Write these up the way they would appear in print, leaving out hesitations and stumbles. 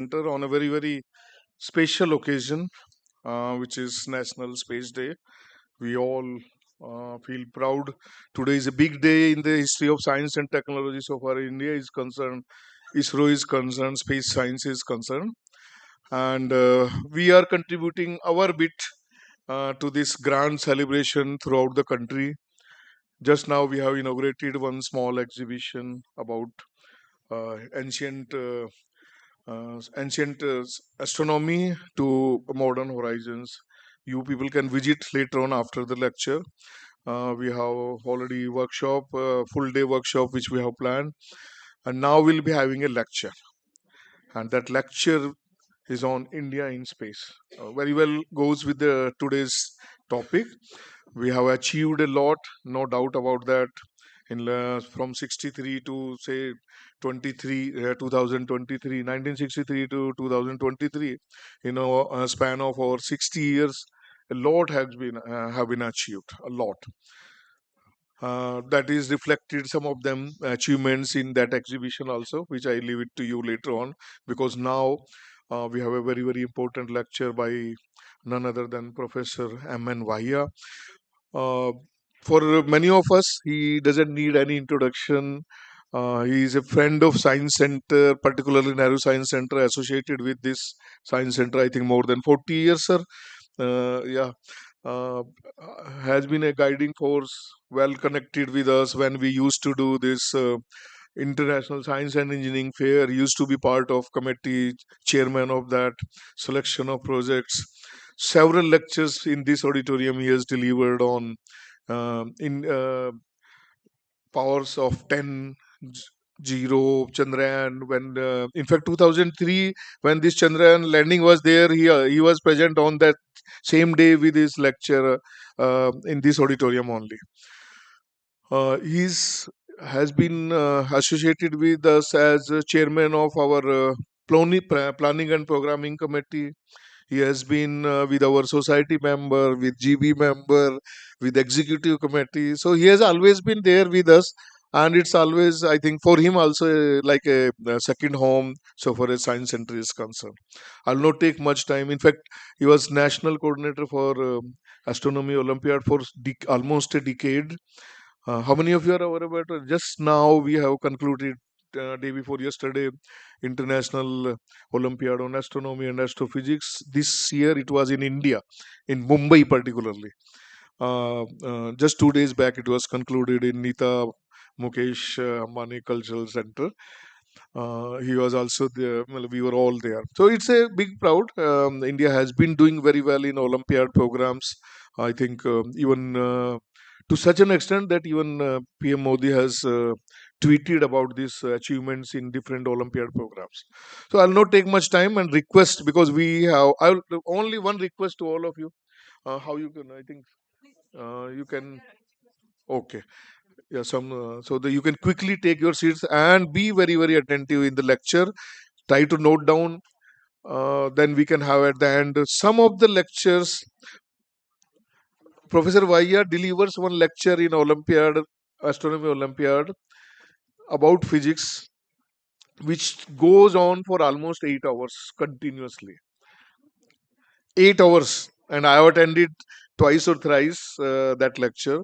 On a very special occasion, which is National Space Day. We all feel proud. Today is a big day in the history of science and technology. So far, India is concerned, ISRO is concerned, space science is concerned, and we are contributing our bit to this grand celebration throughout the country. Just now, we have inaugurated one small exhibition about ancient astronomy to modern horizons. You people can visit later on after the lecture. We have already full day workshop which we have planned, and now we'll be having a lecture. And that lecture is on India in space. Very well goes with the today's topic. We have achieved a lot, no doubt about that. From 63 to say 23, 2023, 1963 to 2023, a span of over 60 years, a lot has been have been achieved. A lot. That is reflected some of them achievements in that exhibition also, which I leave it to you later on, because now we have a very important lecture by none other than Professor M. N. Vahia. uh, for many of us, he doesn't need any introduction. He is a friend of Science Center, particularly Nehru Science Center, associated with this Science Center, I think more than 40 years, sir. Yeah, uh, has been a guiding force, well connected with us when we used to do this International Science and Engineering Fair. He used to be part of committee, chairman of that selection of projects. Several lectures in this auditorium he has delivered on in powers of 10 0 Chandrayaan. When in fact 2003, when this Chandrayaan landing was there, he was present on that same day with his lecture in this auditorium only. He's has been associated with us as chairman of our planning and programming committee. He has been with our society member, with GB member, with executive committee. So he has always been there with us, and it's always, I think, for him also like a second home. So far as science center is concerned, I'll not take much time. In fact, he was national coordinator for astronomy Olympiad for almost a decade. How many of you are aware about it? Just now we have concluded day before yesterday International Olympiad on Astronomy and Astrophysics. This year it was in India, in Mumbai particularly. Just 2 days back it was concluded in Nita Mukesh Ambani Cultural Center. He was also there. Well, we were all there. So it's a big proud. India has been doing very well in Olympiad programs. I think even to such an extent that even PM Modi has tweeted about these achievements in different Olympiad programs. So I'll not take much time and request, because we have I'll only one request to all of you. How you can, I think you can. Okay. Yeah, some so that you can quickly take your seats and be very attentive in the lecture. Try to note down. Then we can have at the end some of the lectures. Professor Vahia delivers one lecture in Olympiad, Astronomy Olympiad, about physics, which goes on for almost 8 hours continuously. 8 hours, and I have attended twice or thrice that lecture.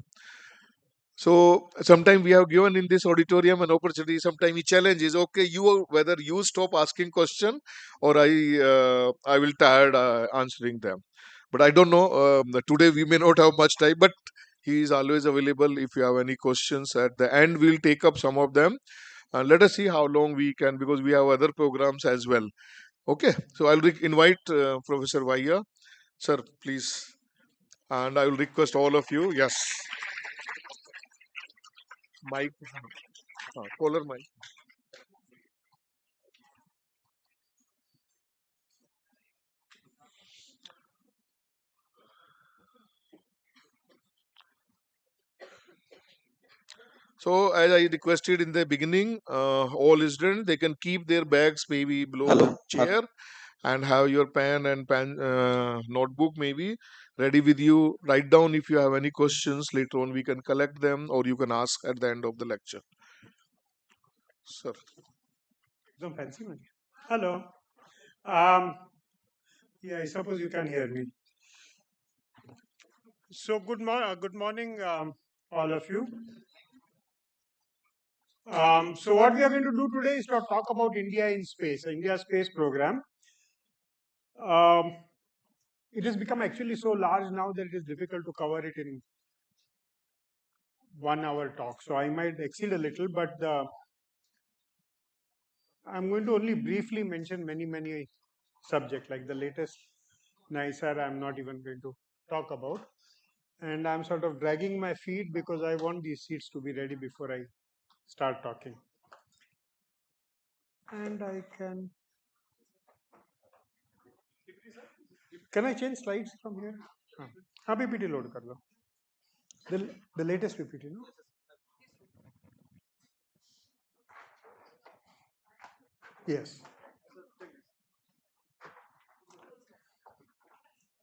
So sometimes we have given in this auditorium an opportunity. Sometimes he challenges, okay, whether you stop asking question, or I will tired answering them. But I don't know. Today we may not have much time, but he is always available if you have any questions. At the end, we'll take up some of them, and let us see how long we can, because we have other programs as well. Okay, so I'll invite Professor Vaya, sir, please, and I will request all of you. Yes, mic, caller mic. So, as I requested in the beginning, all students, they can keep their bags maybe below the Hello. chair, and have your pen and notebook maybe ready with you. Write down if you have any questions. Later on, we can collect them, or you can ask at the end of the lecture. Sir. एकदम fancy में. Hello. Um, yeah, I suppose you can hear me. So good morning, all of you. So what we are going to do today is to talk about India in space, India space program. Um, it has become actually so large now that it is difficult to cover it in 1 hour talk. So I might exceed a little, but I'm going to only briefly mention many subjects like the latest NICER. I'm not even going to talk about. And I'm sort of dragging my feet because I want these seats to be ready before I start talking. And I can I change slides from here? हाँ हाँ PPT load कर दो. The latest PPT, no? Yes.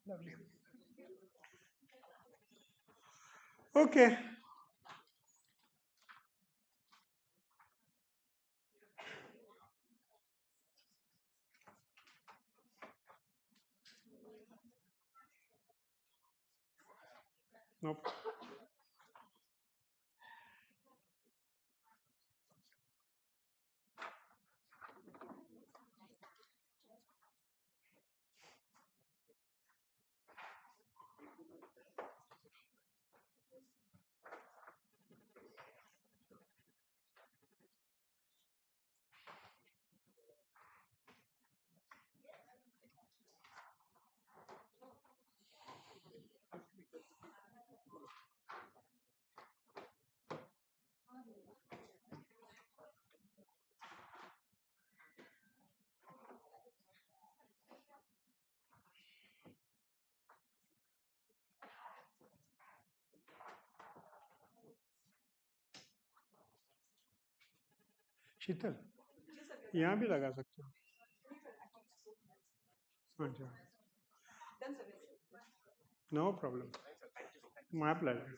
Lovely. Okay. Nope. शीतल यहाँ भी लगा सकते हो. अच्छा. No problem. My pleasure.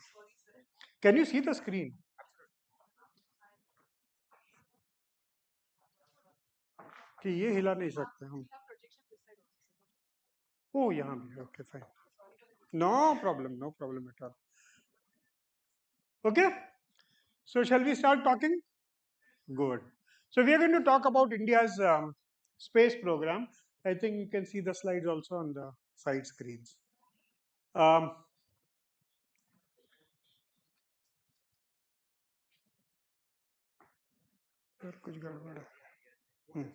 Can you see the screen? कि ये हिला नहीं सकते हम. Oh, यहाँ भी. Okay, fine. No problem. No problem at all. Okay. So shall we start talking? Good. So we are going to talk about India's space program. I think you can see the slides also on the side screens. Um, कुछ गड़बड़ है. Hmm.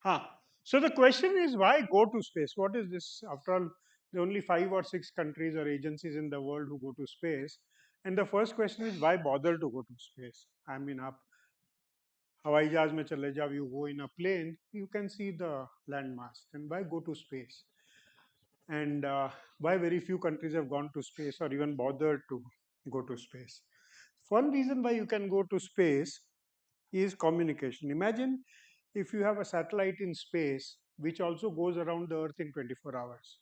Huh. So the question is, why go to space? What is this? After all, there are only 5 or 6 countries or agencies in the world who go to space. And the first question is, why bother to go to space? I mean, आप हवाई जहाज में चले जाओ, you go in a plane, you can see the landmass. And why go to space? And why very few countries have gone to space or even bothered to go to space? One reason why you can go to space is communication. Imagine if you have a satellite in space which also goes around the earth in 24 hours.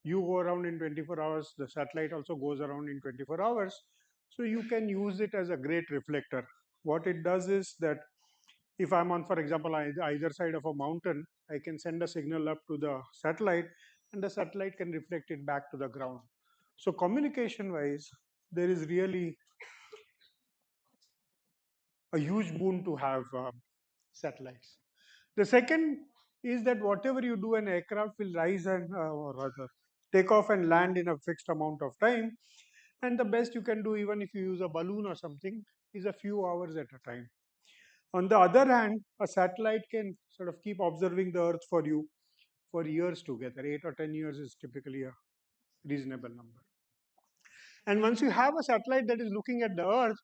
You go around in 24 hours, the satellite also goes around in 24 hours. So you can use it as a great reflector. What it does is that if I'm on, for example, either side of a mountain, I can send a signal up to the satellite and the satellite can reflect it back to the ground. So communication wise, there is really a huge boon to have satellites. The second is that whatever you do, an aircraft will rise and or rather take off and land in a fixed amount of time. And the best you can do, even if you use a balloon or something, is a few hours at a time. On the other hand, a satellite can sort of keep observing the Earth for you for years together. 8 or 10 years is typically a reasonable number. And once you have a satellite that is looking at the Earth,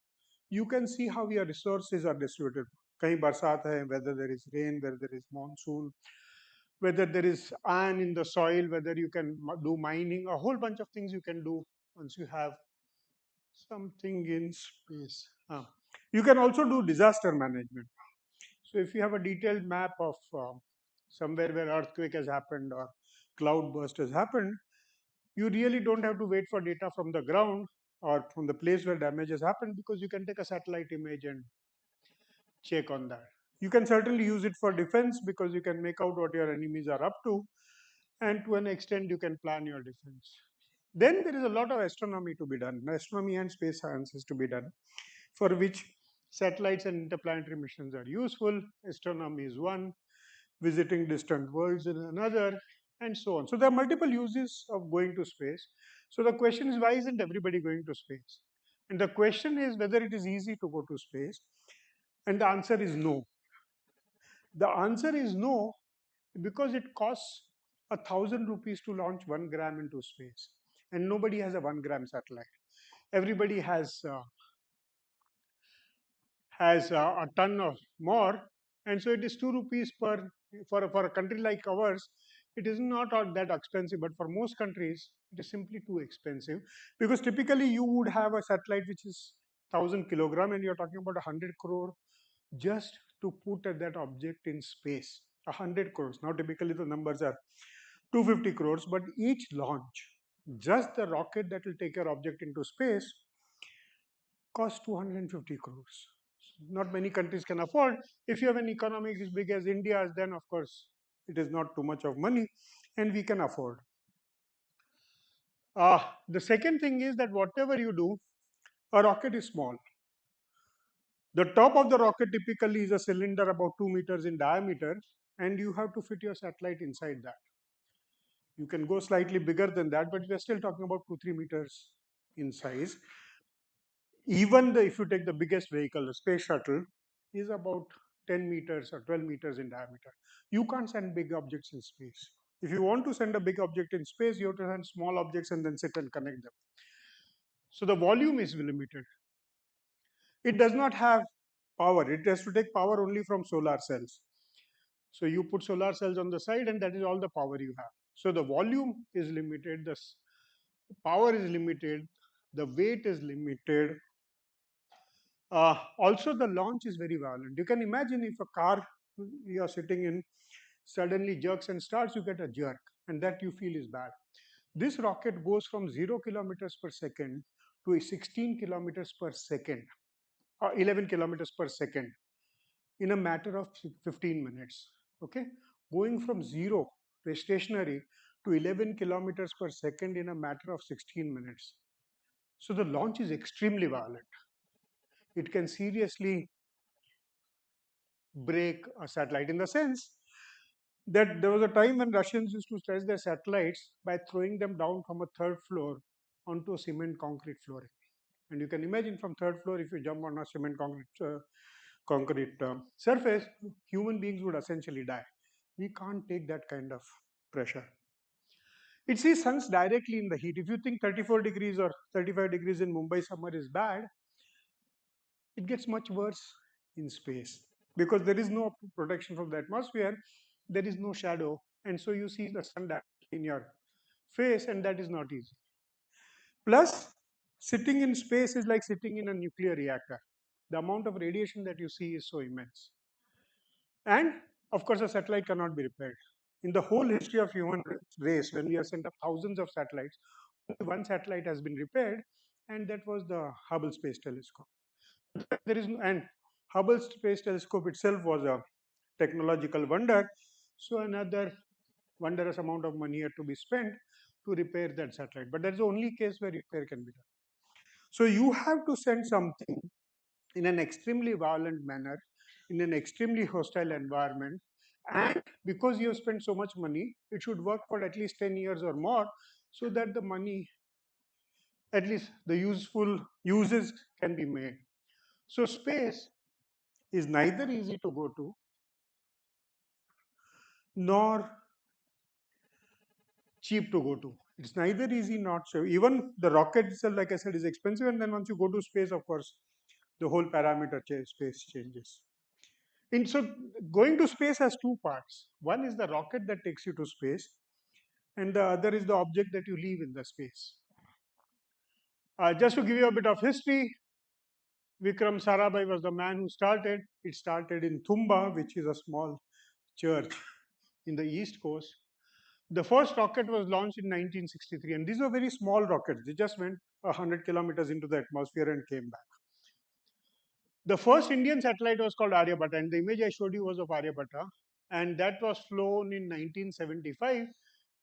you can see how your resources are distributed. कहीं बरसात है, whether there is rain, whether there is monsoon, whether there is iron in the soil, whether you can do mining, a whole bunch of things you can do once you have something in space. You can also do disaster management. So if you have a detailed map of somewhere where earthquake has happened or cloud burst has happened, you really don't have to wait for data from the ground or from the place where damage has happened because you can take a satellite image and check on that. You can certainly use it for defense because you can make out what your enemies are up to, and to an extent, you can plan your defense. Then there is a lot of astronomy to be done, astronomy and space sciences to be done, for which satellites and interplanetary missions are useful. Astronomy is one, visiting distant worlds is another, and so on. So there are multiple uses of going to space. So the question is, why isn't everybody going to space? And the question is whether it is easy to go to space. And the answer is no. The answer is no, because it costs 1,000 rupees to launch 1 gram into space, and nobody has a 1 gram satellite. Everybody has a ton of more, and so it is 2 rupees per, for a country like ours. It is not all that expensive, but for most countries, it is simply too expensive, because typically you would have a satellite which is 1,000 kilogram, and you're talking about 100 crore just to put that object in space. 100 crores. Now, typically the numbers are 250 crores, but each launch, just the rocket that will take your object into space, costs 250 crores. Not many countries can afford. If you have an economy as big as India's, then of course it is not too much of money, and we can afford. The second thing is that whatever you do, a rocket is small. The top of the rocket typically is a cylinder about 2 meters in diameter, and you have to fit your satellite inside that. You can go slightly bigger than that, but we are still talking about 2-3 meters in size. Even if you take the biggest vehicle, the space shuttle, is about 10 meters or 12 meters in diameter. You can't send big objects in space. If you want to send a big object in space, you have to send small objects and then sit and connect them. So the volume is limited. It does not have power. It has to take power only from solar cells. So you put solar cells on the side, and that is all the power you have. So the volume is limited, the power is limited, the weight is limited. Also, the launch is very violent. You can imagine if a car you are sitting in suddenly jerks and starts, you get a jerk, and that you feel is bad. This rocket goes from 0 kilometers per second to 16 kilometers per second, or 11 kilometers per second, in a matter of 15 minutes. Okay, going from zero, stationary, to 11 kilometers per second in a matter of 16 minutes. So the launch is extremely violent. It can seriously break a satellite, in the sense that there was a time when Russians used to test their satellites by throwing them down from a third floor onto a cement concrete flooring. And you can imagine, from third floor, if you jump on a cement concrete surface, human beings would essentially die. We can't take that kind of pressure. It sees suns directly in the heat. If you think 34 degrees or 35 degrees in Mumbai summer is bad, it gets much worse in space, because there is no protection from the atmosphere, there is no shadow, and so you see the sun directly in your face, and that is not easy. Plus, sitting in space is like sitting in a nuclear reactor. The amount of radiation that you see is so immense. And of course, a satellite cannot be repaired. In the whole history of human race, when we have sent up thousands of satellites, only one satellite has been repaired, and that was the Hubble Space Telescope. There is no, and Hubble Space Telescope itself was a technological wonder. So another wondrous amount of money had to be spent to repair that satellite. But that's the only case where repair can be done. So you have to send something in an extremely violent manner, in an extremely hostile environment, and because you have spent so much money, it should work for at least 10 years or more, so that the money, at least the useful uses, can be made. So space is neither easy to go to nor cheap to go to. It's neither easy nor cheap. Even the rocket itself, like I said, is expensive, and then once you go to space, of course, the whole parameter space changes. And so going to space has two parts. One is the rocket that takes you to space, and the other is the object that you leave in the space. Just to give you a bit of history, Vikram Sarabhai was the man who started. It started in Tumba, which is a small church in the east coast. The first rocket was launched in 1963, and these were very small rockets. They just went 100 kilometers into the atmosphere and came back. The first Indian satellite was called Aryabhatta, and the image I showed you was of Aryabhatta, and that was flown in 1975.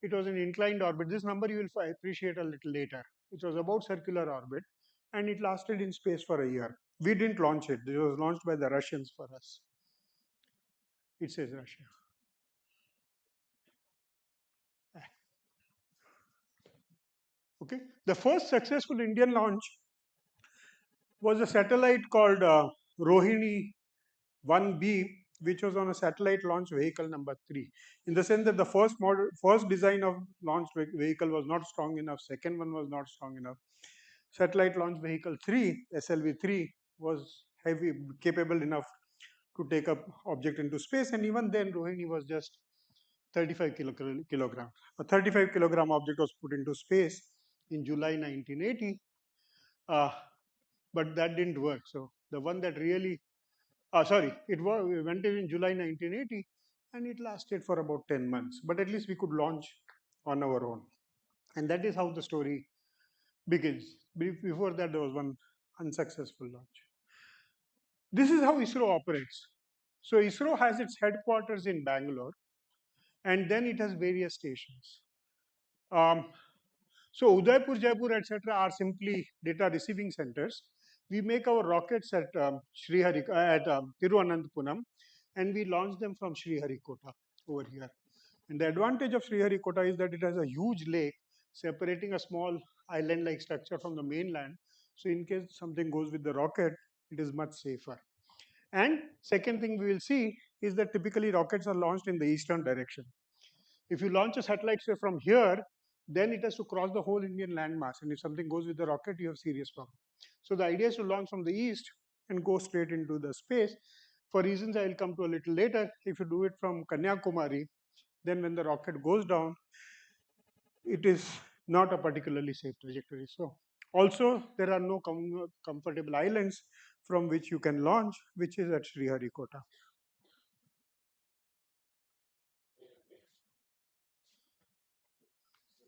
It was an inclined orbit. This number you will appreciate a little later. It was about circular orbit, and it lasted in space for a year. We didn't launch it. It was launched by the Russians for us. It says Russia. Okay. The first successful Indian launch was a satellite called Rohini 1B, which was on a satellite launch vehicle number 3. In the sense that the first model, first design of launch vehicle was not strong enough, second one was not strong enough. Satellite launch vehicle 3, SLV 3, was heavy, capable enough to take up object into space, and even then Rohini was just 35 kilogram. A 35 kilogram object was put into space in July 1980, uh, but that didn't work. So the one that really sorry, it went in July 1980, and it lasted for about 10 months. But at least we could launch on our own. And that is how the story begins. Before that, there was one unsuccessful launch. This is how ISRO operates. So ISRO has its headquarters in Bangalore, and then it has various stations. Um, so Udaipur, Jaipur, etc., are simply data receiving centers. We make our rockets at Tiruvananthapuram, and we launch them from Sriharikota over here. And the advantage of Sriharikota is that it has a huge lake separating a small island-like structure from the mainland. So in case something goes with the rocket, it is much safer. And second thing we will see is that typically rockets are launched in the eastern direction. If you launch a satellite say from here, then it has to cross the whole Indian landmass. And if something goes with the rocket, you have serious problem. So the idea is to launch from the east and go straight into the space. For reasons I will come to a little later, if you do it from Kanyakumari, then when the rocket goes down, it is not a particularly safe trajectory. So also there are no comfortable islands from which you can launch, which is at Sriharikota.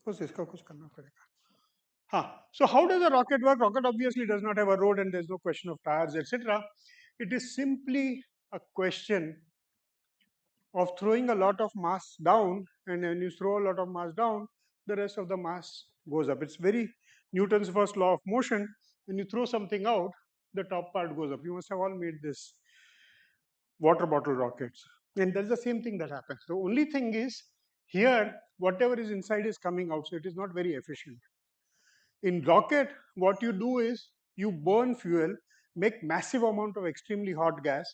बस इसका कुछ करना पड़ेगा. So how does a rocket work? Rocket obviously does not have a road, and there's no question of tires, etc. It is simply a question of throwing a lot of mass down, and when you throw a lot of mass down, the rest of the mass goes up. It's very Newton's first law of motion. When you throw something out, the top part goes up. You must have all made this water bottle rockets, and that's the same thing that happens. The only thing is here, whatever is inside is coming out, so it is not very efficient. In rocket, what you do is you burn fuel, make massive amount of extremely hot gas,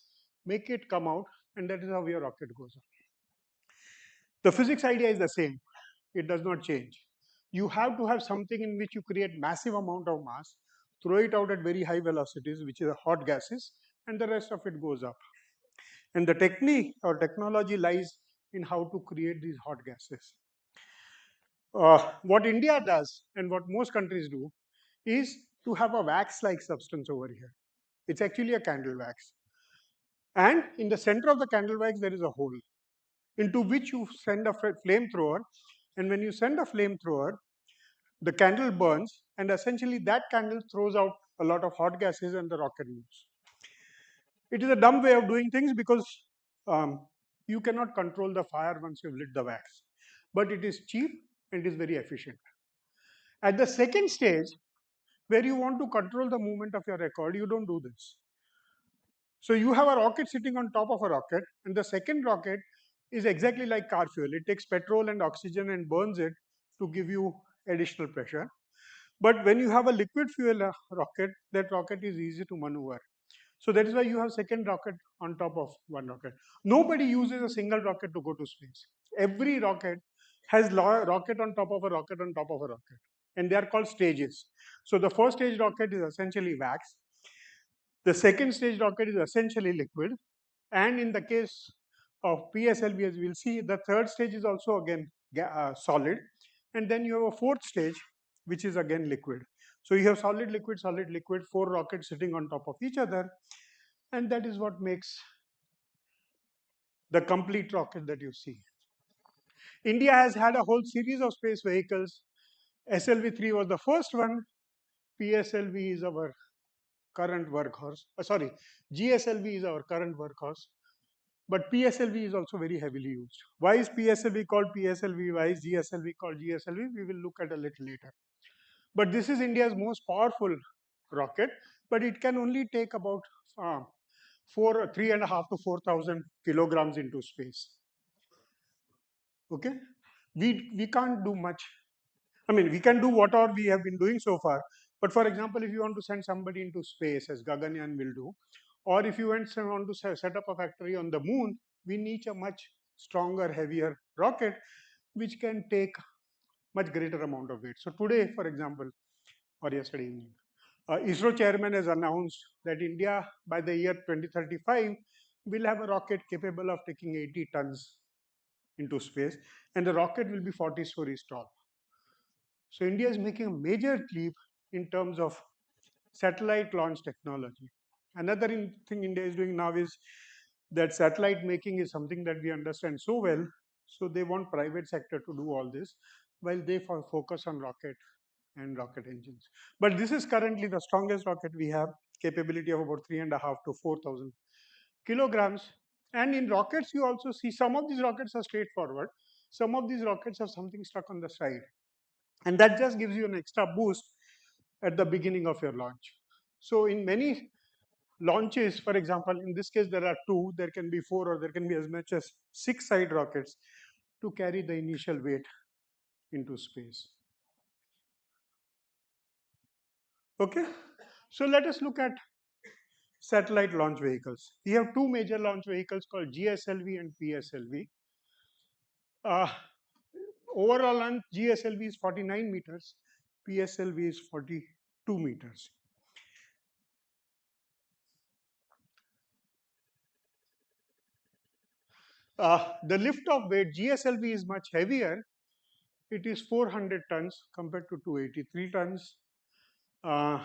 make it come out, and that is how your rocket goes up. The physics idea is the same. It does not change. You have to have something in which you create massive amount of mass, throw it out at very high velocities, which is hot gases, and the rest of it goes up. And the technique or technology lies in how to create these hot gases. What India does and what most countries do is to have a wax-like substance over here. It's actually a candle wax. And in the center of the candle wax, there is a hole into which you send a flamethrower. And when you send a flamethrower, the candle burns, and essentially that candle throws out a lot of hot gases and the rocket moves. It is a dumb way of doing things because you cannot control the fire once you've lit the wax. But it is cheap and it is very efficient. At the second stage, where you want to control the movement of your record, you don't do this. So you have a rocket sitting on top of a rocket, and the second rocket is exactly like car fuel. It takes petrol and oxygen and burns it to give you additional pressure. But when you have a liquid fuel rocket, that rocket is easy to maneuver. So that is why you have second rocket on top of one rocket. Nobody uses a single rocket to go to space. Every rocket has rocket on top of a rocket on top of a rocket, and they are called stages. So the first stage rocket is essentially wax. The second stage rocket is essentially liquid, and in the case of PSLV, as we'll see, the third stage is also again solid, and then you have a fourth stage, which is again liquid. So you have solid, liquid, four rockets sitting on top of each other, and that is what makes the complete rocket that you see. India has had a whole series of space vehicles. SLV 3 was the first one. PSLV is our current workhorse. Sorry, GSLV is our current workhorse, but PSLV is also very heavily used. Why is PSLV called PSLV? Why is GSLV called GSLV? We will look at a little later. But this is India's most powerful rocket, but it can only take about uh, 3.5 to 4,000 kilograms into space. Okay, we can't do much. I mean, we can do what all we have been doing so far. But for example, if you want to send somebody into space, as Gaganyaan will do, or if you want to set up a factory on the moon, we need a much stronger, heavier rocket, which can take much greater amount of weight. So today, for example, or yesterday evening, ISRO chairman has announced that India, by the year 2035, will have a rocket capable of taking 80 tons into space, and the rocket will be 40 stories tall. So India is making a major leap in terms of satellite launch technology. Another thing India is doing now is that satellite making is something that we understand so well. So they want private sector to do all this while they focus on rocket and rocket engines. But this is currently the strongest rocket we have, capability of about 3.5 to 4,000 kilograms. And in rockets, you also see some of these rockets are straightforward. Some of these rockets have something stuck on the side. And that just gives you an extra boost at the beginning of your launch. So in many launches, for example, in this case there are two, there can be four, or there can be as much as 6 side rockets to carry the initial weight into space. Okay, so let us look at satellite launch vehicles. We have two major launch vehicles called GSLV and PSLV. Uh, Overall length GSLV is 49 meters, PSLV is 42 meters. The lift off weight GSLV is much heavier. It is 400 tons compared to 283 tons. Uh,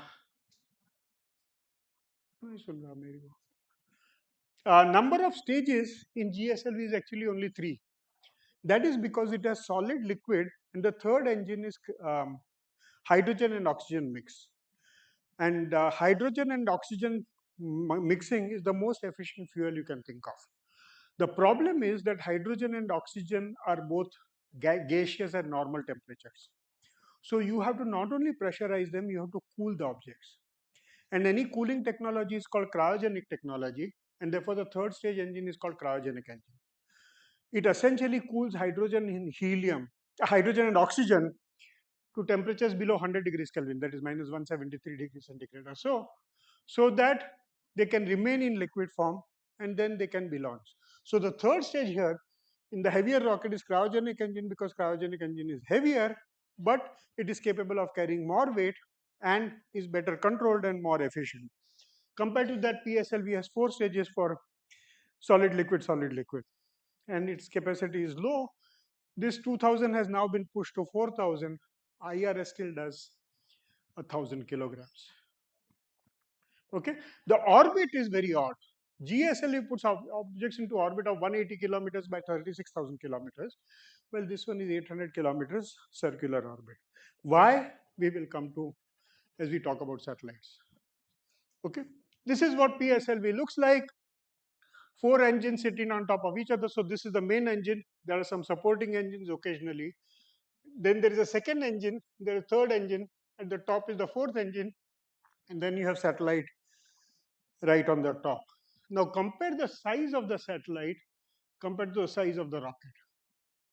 Number of stages in GSLV is actually only 3. That is because it has solid liquid, and the third engine is hydrogen and oxygen mix. And hydrogen and oxygen mixing is the most efficient fuel you can think of. The problem is that hydrogen and oxygen are both gaseous at normal temperatures. So you have to not only pressurize them, you have to cool the objects. And any cooling technology is called cryogenic technology, and therefore the third stage engine is called cryogenic engine. It essentially cools hydrogen and helium, hydrogen and oxygen to temperatures below 100 degrees Kelvin, that is minus 173 degrees centigrade or so that they can remain in liquid form and then they can be launched. So the third stage here in the heavier rocket is cryogenic engine, because cryogenic engine is heavier, but it is capable of carrying more weight and is better controlled and more efficient. Compared to that, PSLV has 4 stages for solid liquid, and its capacity is low. This 2000 has now been pushed to 4000. IRS still does 1,000 kilograms. Okay, the orbit is very odd. GSLV puts objects into orbit of 180 kilometers by 36,000 kilometers. Well, this one is 800 kilometers circular orbit. Why? We will come to as we talk about satellites. Okay, this is what PSLV looks like. 4 engines sitting on top of each other. So this is the main engine. There are some supporting engines occasionally. Then there is a second engine. There is a third engine. At the top is the fourth engine. And then you have satellite right on the top. Now compare the size of the satellite compared to the size of the rocket.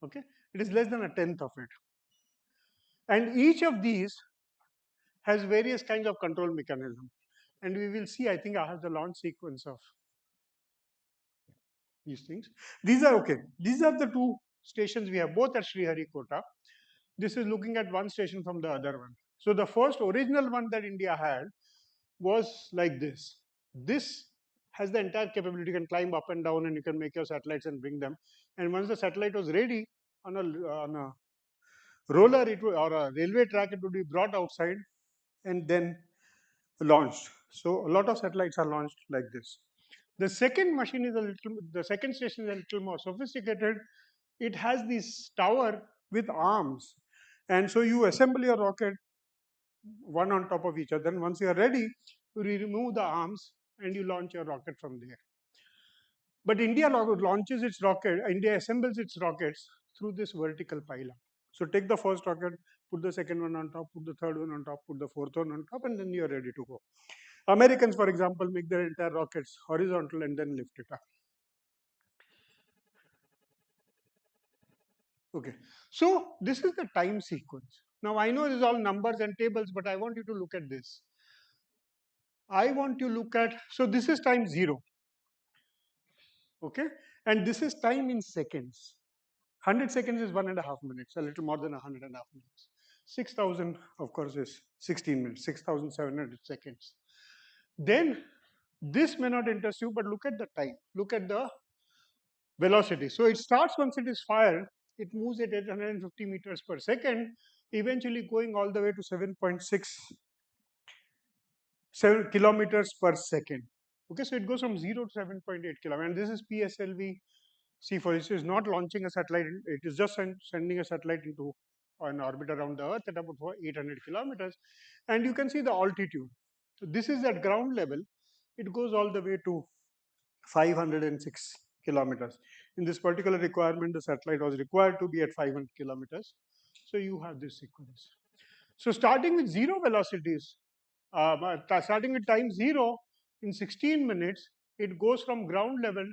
Okay, it is less than a tenth of it. And each of these has various kinds of control mechanism. And we will see, I think I have the launch sequence of these things. These are okay. These are the two stations we have, both at Sriharikota. This is looking at one station from the other one. So the first original one that India had was like this. This has the entire capability. You can climb up and down and you can make your satellites and bring them. And once the satellite was ready on a roller or a railway track, it would be brought outside and then launched. So a lot of satellites are launched like this. The second machine is the second station is a little more sophisticated. It has this tower with arms. And so you assemble your rocket one on top of each other. And once you are ready, you remove the arms, and you launch your rocket from there. But launches its rocket, India assembles its rockets through this vertical pile-up. So take the first rocket, put the second one on top, put the third one on top, put the fourth one on top, and then you're ready to go. Americans, for example, make their entire rockets horizontal and then lift it up. Okay. So this is the time sequence. Now I know this is all numbers and tables, but I want you to look at this. I want you to look at, so this is time zero. Okay. And this is time in seconds. 100 seconds is 1.5 minutes, a little more than 100.5 minutes. 6,000, of course, is 16 minutes, 6,700 seconds. Then this may not interest you, but look at the time. Look at the velocity. So it starts once it is fired, it moves at 850 meters per second, eventually going all the way to 7.67 kilometers per second. Okay, so it goes from 0 to 7.8 kilometers. And this is PSLV C4. This is not launching a satellite, it is just sending a satellite into an orbit around the Earth at about 800 kilometers. And you can see the altitude. So this is at ground level. It goes all the way to 506 kilometers. In this particular requirement, the satellite was required to be at 500 kilometers. So you have this sequence. So starting with zero velocities, starting with time zero, in 16 minutes, it goes from ground level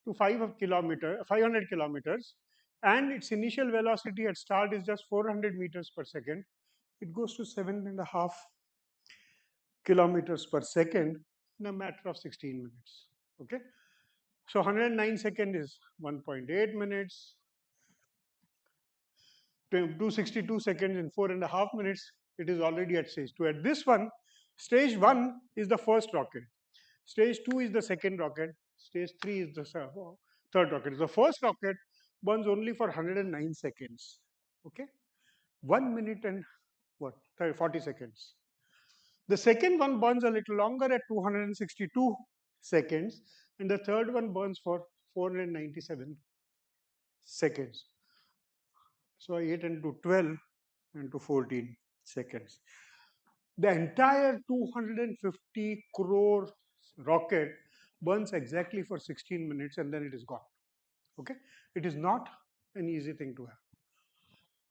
to 500 kilometers, and its initial velocity at start is just 400 meters per second. It goes to 7.5 kilometers per second in a matter of 16 minutes. Okay. So 109 second is 1.8 minutes. 262 seconds in 4.5 minutes. It is already at stage 2. At this one, stage 1 is the first rocket. Stage 2 is the second rocket. Stage 3 is the third rocket. The first rocket burns only for 109 seconds. Okay, 1 minute and what 40 seconds. The second one burns a little longer at 262 seconds, and the third one burns for 497 seconds. So 8 into 12 into 14 seconds. The entire 250 crore rocket burns exactly for 16 minutes and then it is gone. Okay, it is not an easy thing to have.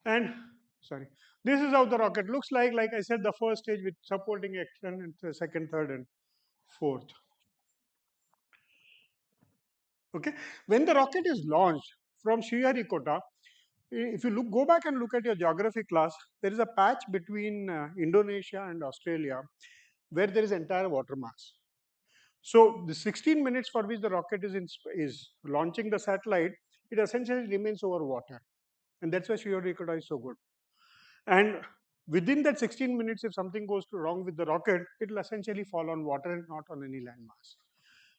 And sorry, this is how the rocket looks like. Like I said, the first stage with supporting action, and the second, third, and fourth. Okay, when the rocket is launched from Sriharikota, if you go back and look at your geography class, there is a patch between Indonesia and Australia where there is entire water mass. So the 16 minutes for which the rocket is launching the satellite, it essentially remains over water, and that's why Sriharikota is so good. And within that 16 minutes, if something goes wrong with the rocket, it will essentially fall on water and not on any landmass,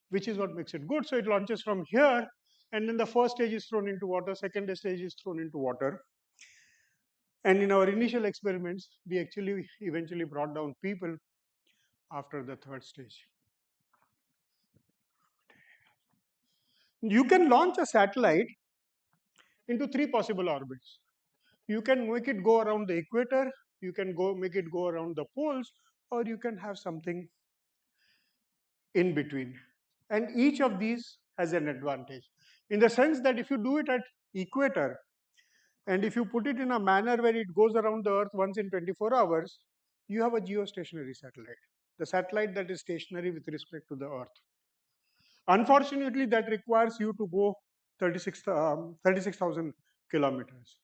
which is what makes it good. So it launches from here, and then the first stage is thrown into water, second stage is thrown into water. And in our initial experiments, we actually eventually brought down people after the third stage. You can launch a satellite into three possible orbits. You can make it go around the equator, you can make it go around the poles, or you can have something in between. And each of these has an advantage, in the sense that if you do it at equator, and if you put it in a manner where it goes around the Earth once in 24 hours, you have a geostationary satellite, the satellite that is stationary with respect to the Earth. Unfortunately, that requires you to go 36,000 kilometers.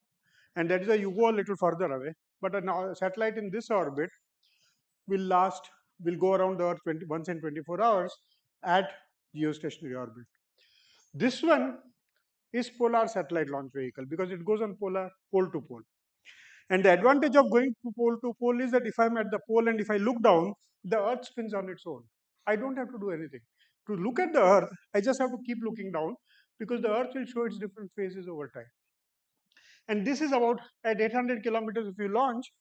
And that is why you go a little further away. But a satellite in this orbit will go around the Earth once in 24 hours at geostationary orbit. This one is polar satellite launch vehicle because it goes on pole to pole. And the advantage of going to pole is that if I'm at the pole and if I look down, the Earth spins on its own. I don't have to do anything. To look at the Earth, I just have to keep looking down because the Earth will show its different phases over time. And this is about at 800 kilometers. If you launch,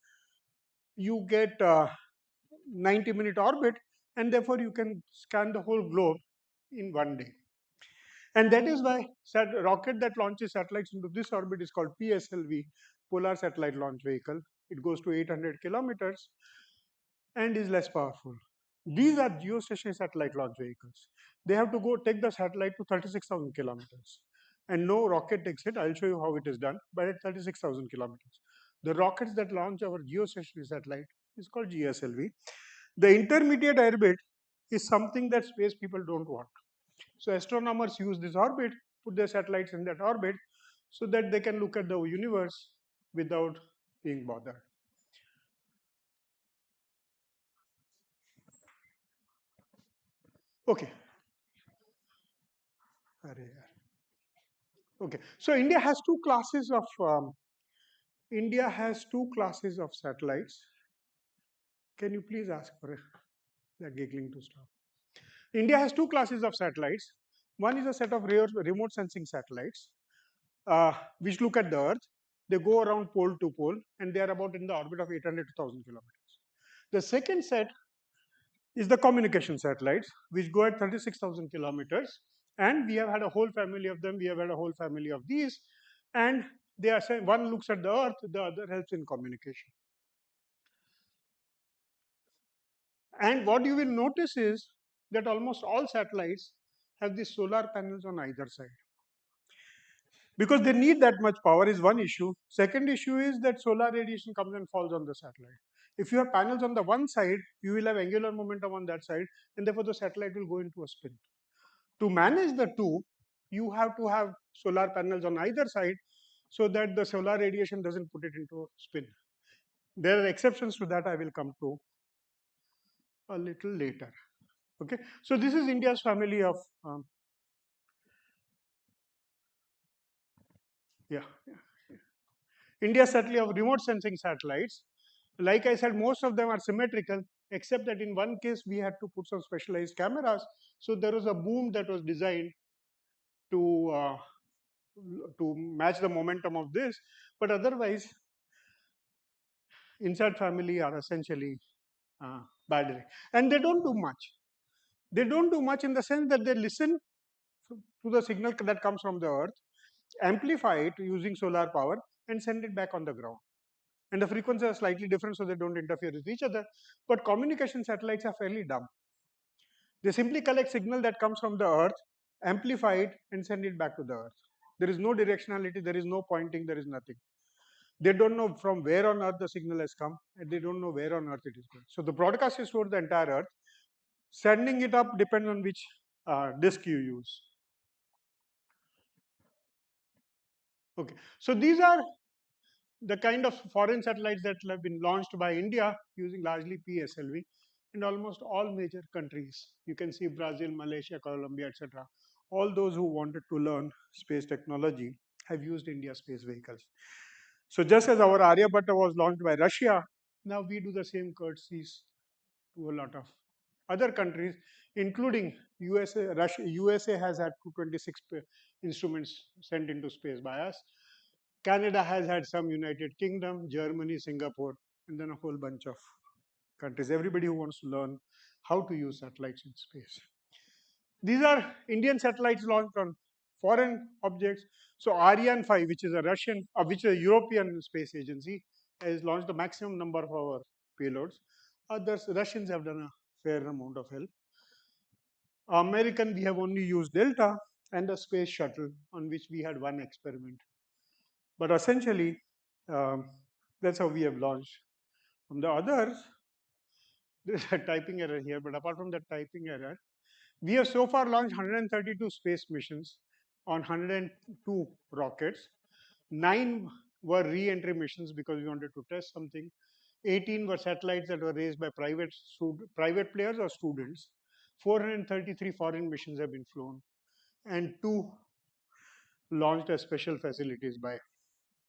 you get 90-minute orbit, and therefore you can scan the whole globe in one day. And that is why rocket that launches satellites into this orbit is called PSLV, Polar Satellite Launch Vehicle. It goes to 800 kilometers and is less powerful. These are geostationary satellite launch vehicles. They have to go take the satellite to 36,000 kilometers. And no rocket takes it. I'll show you how it is done, but at 36,000 kilometers. The rockets that launch our geostationary satellite is called GSLV. The intermediate orbit is something that space people don't want. So astronomers use this orbit, put their satellites in that orbit, so that they can look at the universe without being bothered. Okay. Okay. So India has two classes of satellites. Can you please ask for that giggling to stop? India has two classes of satellites. One is a set of remote sensing satellites, which look at the Earth. They go around pole to pole, and they are about in the orbit of 800 to 1,000 kilometers. The second set is the communication satellites, which go at 36,000 kilometers. And we have had a whole family of them. We have had a whole family of these. And they are one looks at the Earth, the other helps in communication. And what you will notice is that almost all satellites have these solar panels on either side. Because they need that much power is one issue. Second issue is that solar radiation comes and falls on the satellite. If you have panels on the one side, you will have angular momentum on that side, and therefore the satellite will go into a spin. To manage the two, you have to have solar panels on either side so that the solar radiation doesn't put it into spin. There are exceptions to that I will come to a little later. Okay, so this is India's family of yeah, India's family of remote sensing satellites. Like I said, most of them are symmetrical, except that in one case we had to put some specialized cameras. So there was a boom that was designed to uh, to match the momentum of this, but otherwise, inside family are essentially battery, and they don't do much. They don't do much in the sense that they listen to the signal that comes from the Earth, amplify it using solar power, and send it back on the ground. And the frequencies are slightly different, so they don't interfere with each other. But communication satellites are fairly dumb. They simply collect signal that comes from the Earth, amplify it, and send it back to the Earth. There is no directionality, there is no pointing, there is nothing. They don't know from where on Earth the signal has come, and they don't know where on Earth it is going. So the broadcast is toward the entire Earth. Sending it up depends on which disk you use. Okay, so these are the kind of foreign satellites that have been launched by India using largely PSLV in almost all major countries. You can see Brazil, Malaysia, Colombia, etc. All those who wanted to learn space technology have used India space vehicles. So just as our Aryabhatta was launched by Russia, now we do the same courtesies to a lot of other countries, including USA. USA has had 226 instruments sent into space by us. Canada has had some, United Kingdom, Germany, Singapore, and then a whole bunch of countries. Everybody who wants to learn how to use satellites in space. These are Indian satellites launched on foreign objects. So Ariane 5, which is a which is a European space agency, has launched the maximum number of our payloads. Others, Russians have done a fair amount of help. American, we have only used Delta and the space shuttle, on which we had one experiment. But essentially, um, that's how we have launched. From the others, there's a typing error here, but apart from that typing error, we have so far launched 132 space missions on 102 rockets. 9 were re-entry missions because we wanted to test something. 18 were satellites that were raised by private players or students. 433 foreign missions have been flown, and 2 launched as special facilities by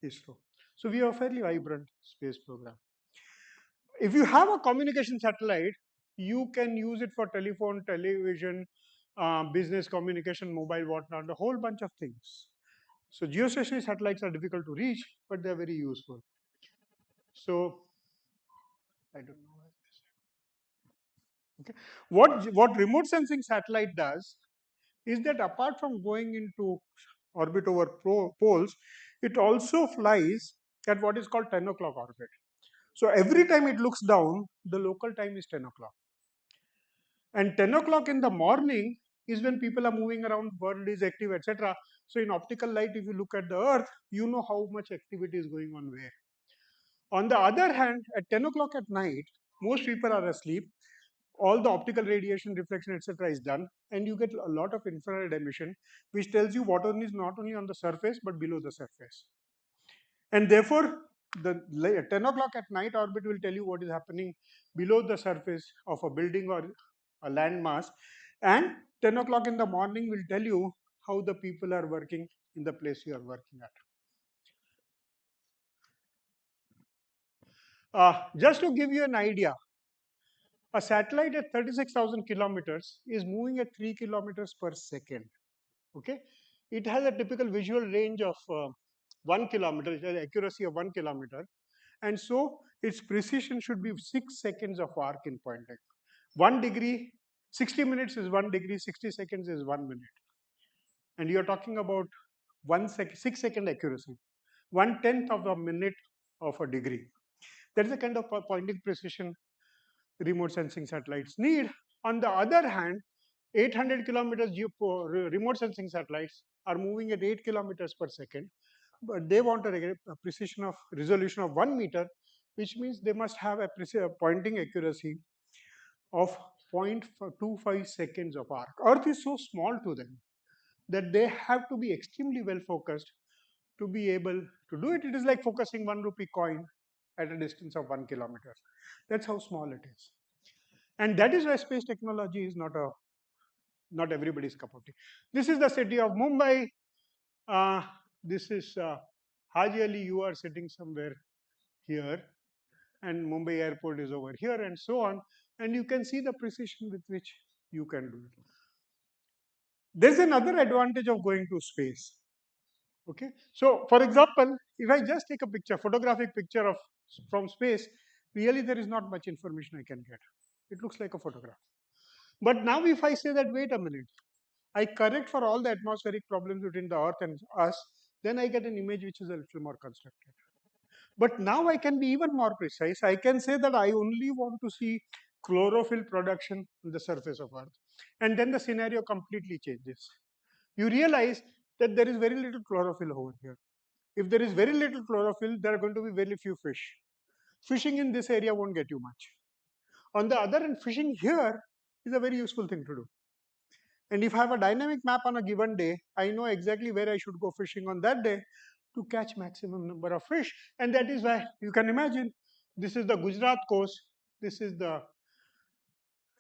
ISRO. So we have a fairly vibrant space program. If you have a communication satellite, you can use it for telephone, television, business communication, mobile, whatnot, a whole bunch of things. So geostationary satellites are difficult to reach, but they're very useful. So I don't know. Okay. What remote sensing satellite does is that apart from going into orbit over poles, it also flies at what is called 10 o'clock orbit. So every time it looks down, the local time is 10 o'clock. And 10 o'clock in the morning is when people are moving around, world is active, etc. So in optical light, if you look at the earth, you know how much activity is going on where. On the other hand, at 10 o'clock at night, most people are asleep. All the optical radiation, reflection, etc. is done, and you get a lot of infrared emission, which tells you what is not only on the surface but below the surface. And therefore, the 10 o'clock at night orbit will tell you what is happening below the surface of a building or a landmass, and 10 o'clock in the morning will tell you how the people are working in the place you are working at. Just to give you an idea, a satellite at 36,000 kilometers is moving at 3 kilometers per second. Okay, it has a typical visual range of 1 kilometer, it has accuracy of 1 kilometer, and so its precision should be 6 seconds of arc in pointing. 1 degree, 60 minutes is 1 degree, 60 seconds is 1 minute, and you're talking about 6 second accuracy, 1/10 of a minute of a degree. That is the kind of pointing precision remote sensing satellites need. On the other hand, 800 kilometers remote sensing satellites are moving at 8 kilometers per second, but they want a precision of resolution of 1 meter, which means they must have a pointing accuracy of 0.25 seconds of arc. Earth is so small to them that they have to be extremely well focused to be able to do it. It is like focusing 1 rupee coin at a distance of 1 kilometer. That's how small it is. And that is why space technology is not everybody's cup of tea. This is the city of Mumbai. This is Haji Ali. You are sitting somewhere here, and Mumbai airport is over here, and so on. And you can see the precision with which you can do it. There's another advantage of going to space. Okay, so for example, if I just take a picture, photographic picture of from space, really there is not much information I can get. It looks like a photograph. But now, if I say that, wait a minute, I correct for all the atmospheric problems between the Earth and us, then I get an image which is a little more constructed. But now I can be even more precise. I can say that I only want to see chlorophyll production on the surface of Earth. And then the scenario completely changes. You realize that there is very little chlorophyll over here. If there is very little chlorophyll, there are going to be very few fish. Fishing in this area won't get you much. On the other hand, fishing here is a very useful thing to do. And if I have a dynamic map on a given day, I know exactly where I should go fishing on that day to catch maximum number of fish. And that is why you can imagine this is the Gujarat coast, this is the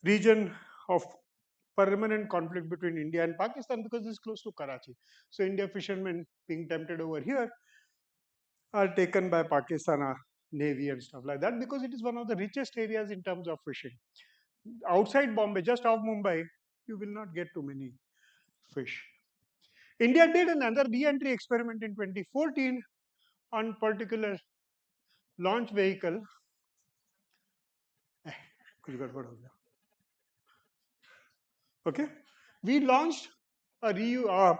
region of permanent conflict between India and Pakistan because this is close to Karachi. So India fishermen being tempted over here are taken by Pakistan Navy and stuff like that because it is one of the richest areas in terms of fishing. Outside Bombay, just off Mumbai, you will not get too many fish. India did another re-entry experiment in 2014 on particular launch vehicle. कुछ गड़बड़ हो गया. Okay, we launched a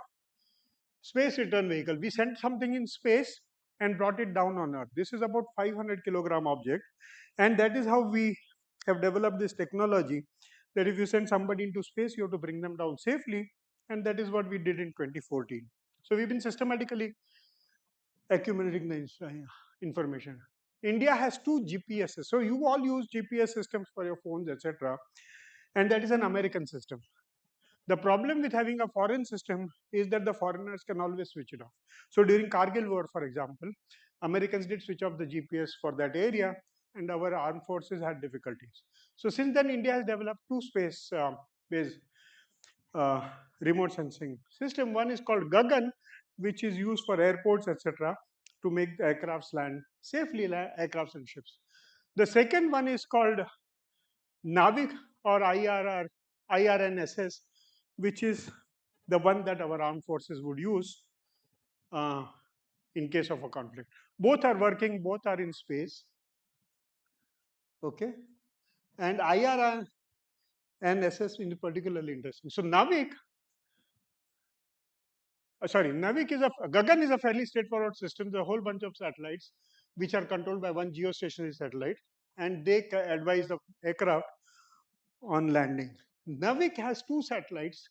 space return vehicle. We sent something in space and brought it down on Earth. This is about 500-kilogram object, and that is how we have developed this technology. That if you send somebody into space, you have to bring them down safely, and that is what we did in 2014. So we've been systematically accumulating the information. India has two GPSs. So you all use GPS systems for your phones, etc. And that is an American system. The problem with having a foreign system is that the foreigners can always switch it off. So during Kargil war, for example, Americans did switch off the GPS for that area, and our armed forces had difficulties. So since then, India has developed two space-based remote sensing system. One is called Gagan, which is used for airports, etc., to make the aircrafts land safely, aircrafts and ships. The second one is called Navik or IRNSS, which is the one that our armed forces would use uh, in case of a conflict. Both are working, both are in space. Okay, and IRNSS is particularly interesting. So Navik Navik is Gagan is a fairly straightforward system. There's a whole bunch of satellites which are controlled by one geostationary satellite, and they advise the aircraft on landing. Navik has two satellites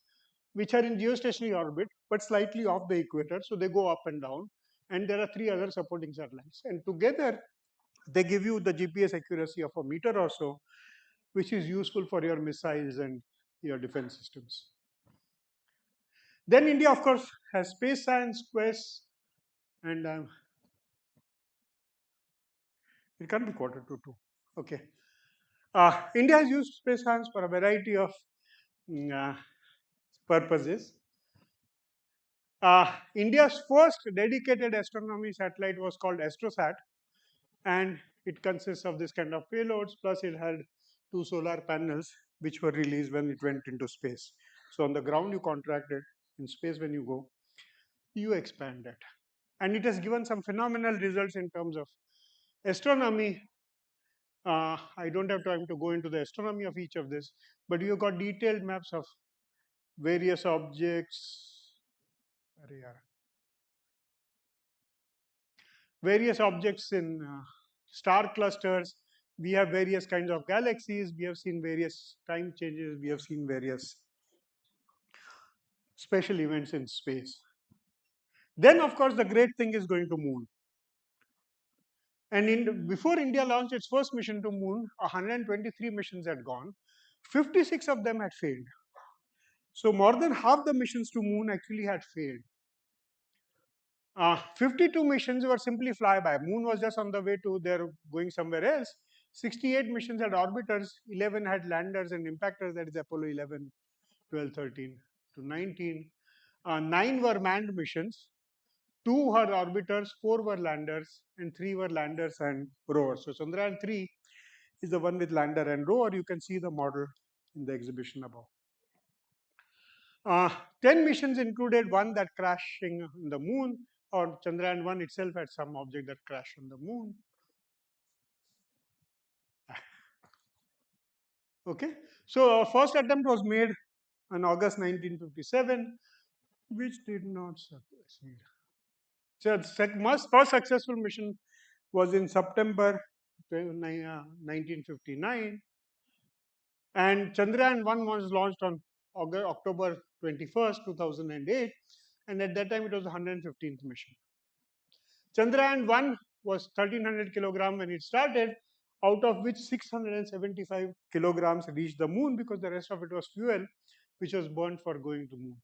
which are in geostationary orbit but slightly off the equator, so they go up and down. And there are three other supporting satellites. And together, they give you the GPS accuracy of a meter or so, which is useful for your missiles and your defense systems. Then India, of course, has space science, quests, and it can't be quarter to two. Okay. India has used space science for a variety of mm, uh, purposes. India's first dedicated astronomy satellite was called Astrosat, and it consists of this kind of payloads, plus it had two solar panels which were released when it went into space. So on the ground you contract it, in space when you go, you expand it. And it has given some phenomenal results in terms of astronomy. I don't have time to go into the astronomy of each of this, but you've got detailed maps of various objects, various objects in star clusters. We have various kinds of galaxies. We have seen various time changes. We have seen various special events in space. Then, of course, the great thing is going to moon. And before India launched its first mission to moon, 123 missions had gone. 56 of them had failed. So more than half the missions to moon actually had failed. 52 missions were simply flyby. Moon was just on the way to they're going somewhere else. 68 missions had orbiters, 11 had landers and impactors, that is Apollo 11, 12, 13 to 19. 9 were manned missions, 2 were orbiters, 4 were landers, and 3 were landers and rovers. So Chandrayaan 3 is the one with lander and rover. You can see the model in the exhibition above. 10 missions included one that crashing on the moon, or Chandrayaan 1 itself had some object that crashed on the moon. Okay, so our first attempt was made on August 1957, which did not succeed. So first successful mission was in September 1959, and Chandrayaan 1 was launched on October 21st, 2008, and at that time it was the 115th mission. Chandrayaan 1 was 1300 kilograms when it started, out of which 675 kilograms reached the moon because the rest of it was fuel which was burnt for going to moon.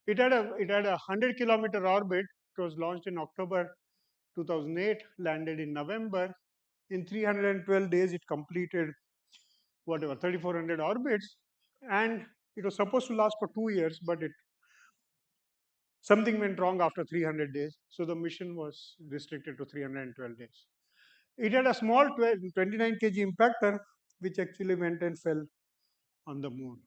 It had a 100-kilometer orbit. It was launched in October 2008, landed in November. In 312 days, it completed whatever 3,400 orbits, and it was supposed to last for 2 years, but something went wrong after 300 days, so the mission was restricted to 312 days. It had a small 29 kg impactor, which actually went and fell on the moon.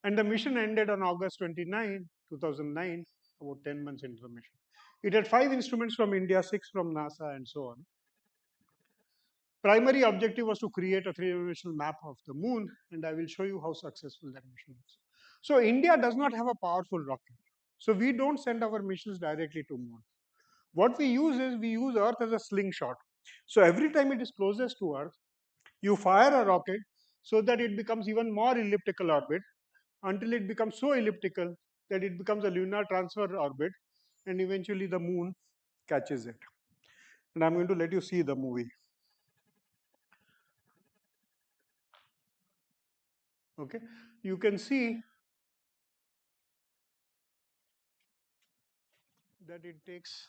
And the mission ended on August 29, 2009, about 10 months into the mission. It had 5 instruments from India, 6 from NASA, and so on. Primary objective was to create a three-dimensional map of the moon, and I will show you how successful that mission was. So India does not have a powerful rocket. So we don't send our missions directly to moon. What we use is we use Earth as a slingshot. So every time it is closest to Earth, you fire a rocket so that it becomes even more elliptical orbit until it becomes so elliptical that it becomes a lunar transfer orbit, and eventually the moon catches it. And I'm going to let you see the movie. Okay, you can see that it takes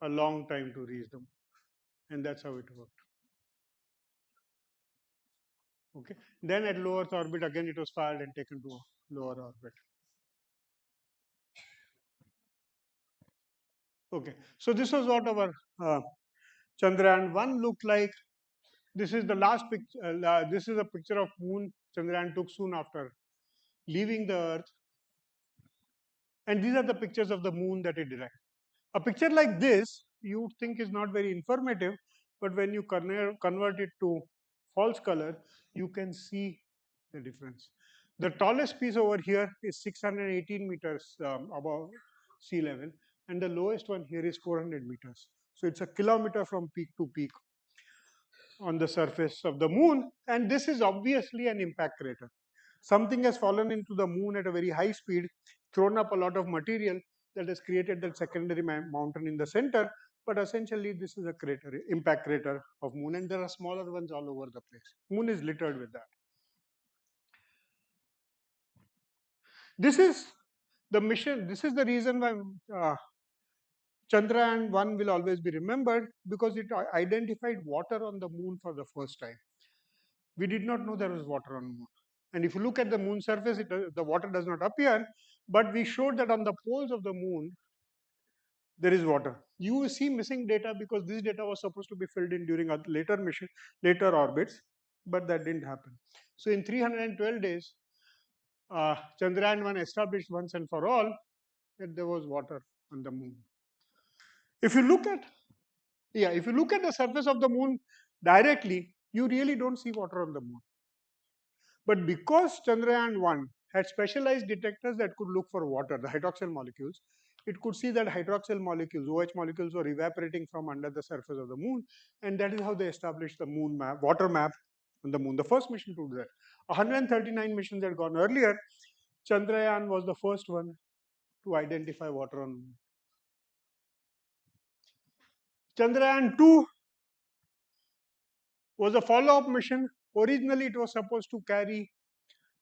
a long time to reach them, and that's how it worked. Okay, then at low Earth orbit again it was fired and taken to a lower orbit. Okay, so this was what our Chandrayaan 1 looked like. This is the last picture. This is a picture of moon Chandrayaan took soon after leaving the Earth, and these are the pictures of the moon that it derived. A picture like this you would think is not very informative, but when you convert it to false color, you can see the difference. The tallest piece over here is 618 meters above sea level, and the lowest one here is 400 meters. So it's a kilometer from peak to peak. on the surface of the moon, and this is obviously an impact crater. Something has fallen into the moon at a very high speed, thrown up a lot of material that has created that secondary mountain in the center. But essentially, this is a crater, impact crater of moon, and there are smaller ones all over the place. Moon is littered with that. This is the mission. This is the reason why Chandrayaan 1 will always be remembered, because it identified water on the moon for the first time. We did not know there was water on the moon. And if you look at the moon surface, the water does not appear, but we showed that on the poles of the moon, there is water. You will see missing data because this data was supposed to be filled in during a later mission, later orbits, but that didn't happen. So in 312 days, Chandrayaan 1 established once and for all that there was water on the moon. If you look at if you look at the surface of the moon directly, you really don't see water on the moon. But because Chandrayaan 1 had specialized detectors that could look for water, the hydroxyl molecules, it could see that hydroxyl molecules, OH molecules, were evaporating from under the surface of the moon, and that is how they established the moon map, water map on the moon. The first mission to do that. 139 missions had gone earlier. Chandrayaan was the first one to identify water on the moon. Chandrayaan 2 was a follow-up mission. Originally, it was supposed to carry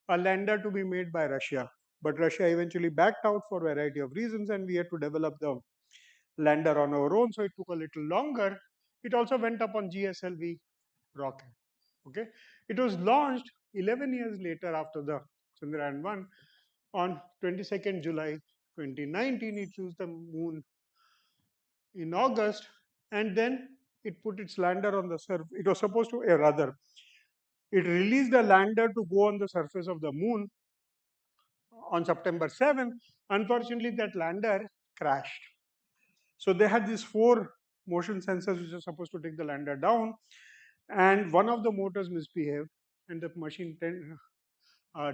a lander to be made by Russia. But Russia eventually backed out for a variety of reasons, and we had to develop the lander on our own, so it took a little longer. It also went up on GSLV rocket. Okay, it was launched 11 years later after the Chandrayaan 1 on 22nd July 2019. It used the moon in August, and then it put its lander on the surface. It was supposed to, rather, it released the lander to go on the surface of the moon on September 7th. Unfortunately, that lander crashed. So they had these four motion sensors which are supposed to take the lander down, and one of the motors misbehaved, and the machine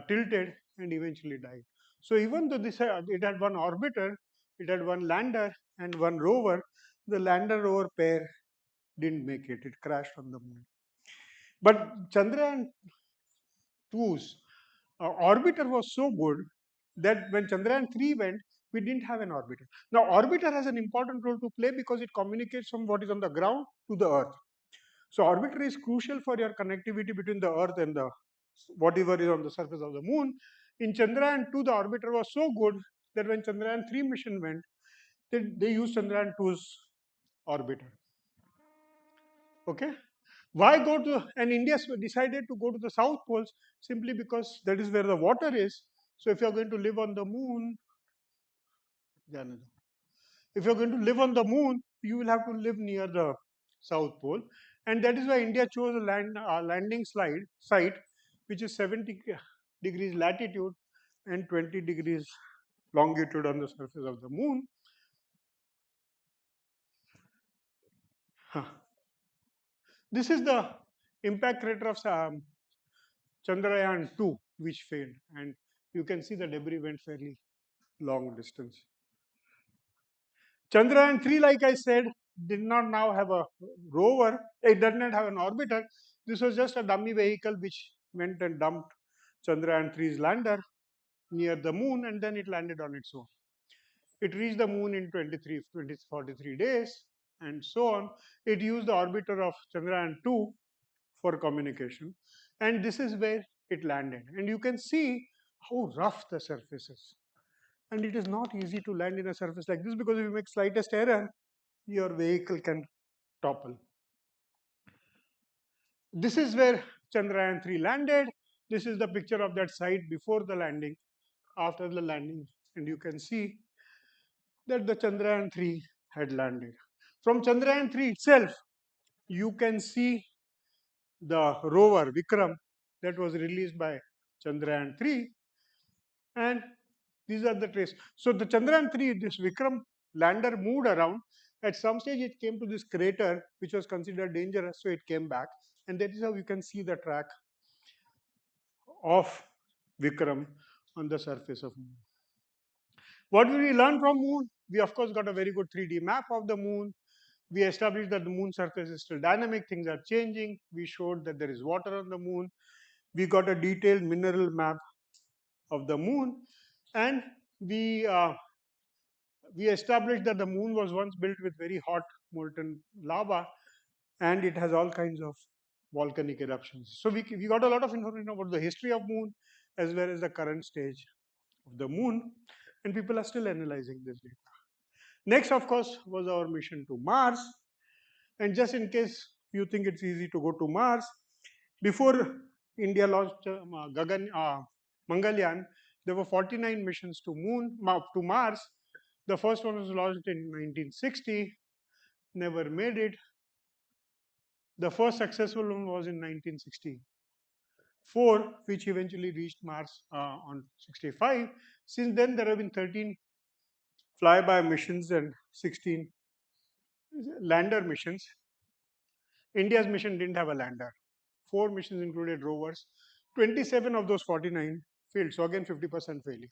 tilted and eventually died. So even though it had one orbiter, it had one lander and one rover, the lander rover pair didn't make it. It crashed on the moon. But Chandrayaan 2's orbiter was so good that when Chandrayaan 3 went, we didn't have an orbiter. Now, orbiter has an important role to play because it communicates from what is on the ground to the Earth. So, orbiter is crucial for your connectivity between the Earth and the whatever is on the surface of the moon. In Chandrayaan 2, the orbiter was so good that when Chandrayaan 3 mission went, they used Chandrayaan 2's orbiter. Okay, why go to, and India decided to go to the south poles simply because that is where the water is. So if you're going to live on the moon, if you're going to live on the moon, you will have to live near the south pole, and that is why India chose a landing site which is 70 degrees latitude and 20 degrees longitude on the surface of the moon. Huh. This is the impact crater of Chandrayaan 2, which failed, and you can see the debris went fairly long distance. Chandrayaan 3, like I said, did not now have a rover, it did not have an orbiter. This was just a dummy vehicle which went and dumped Chandrayaan 3's lander near the moon, and then it landed on its own. It reached the moon in 43 days, and so on. It used the orbiter of Chandrayaan 2 for communication, and this is where it landed. And you can see how rough the surface is. And it is not easy to land in a surface like this, because if you make slightest error, your vehicle can topple. This is where Chandrayaan 3 landed. This is the picture of that site before the landing, after the landing, and you can see that the Chandrayaan 3 had landed. From Chandrayaan 3 itself, you can see the rover Vikram that was released by Chandrayaan 3, and these are the traces. So the Chandrayaan 3, this Vikram lander moved around. At some stage, it came to this crater, which was considered dangerous, so it came back. And that is how you can see the track of Vikram on the surface of moon. What did we learn from moon? We of course got a very good 3D map of the moon. We established that the moon surface is still dynamic, things are changing. We showed that there is water on the moon. We got a detailed mineral map of the moon, and we uh, we established that the moon was once built with very hot molten lava, and it has all kinds of volcanic eruptions. So we got a lot of information about the history of moon as well as the current stage of the moon, and people are still analyzing this data. Next, of course, was our mission to Mars. And just in case you think it's easy to go to Mars, before India launched Mangalyaan, there were 49 missions to to Mars. The first one was launched in 1960, never made it. The first successful one was in 1964, which eventually reached Mars on 65. Since then, there have been 13 flyby missions and 16 lander missions. India's mission didn't have a lander. 4 missions included rovers. 27 of those 49 failed. So again, 50% failure.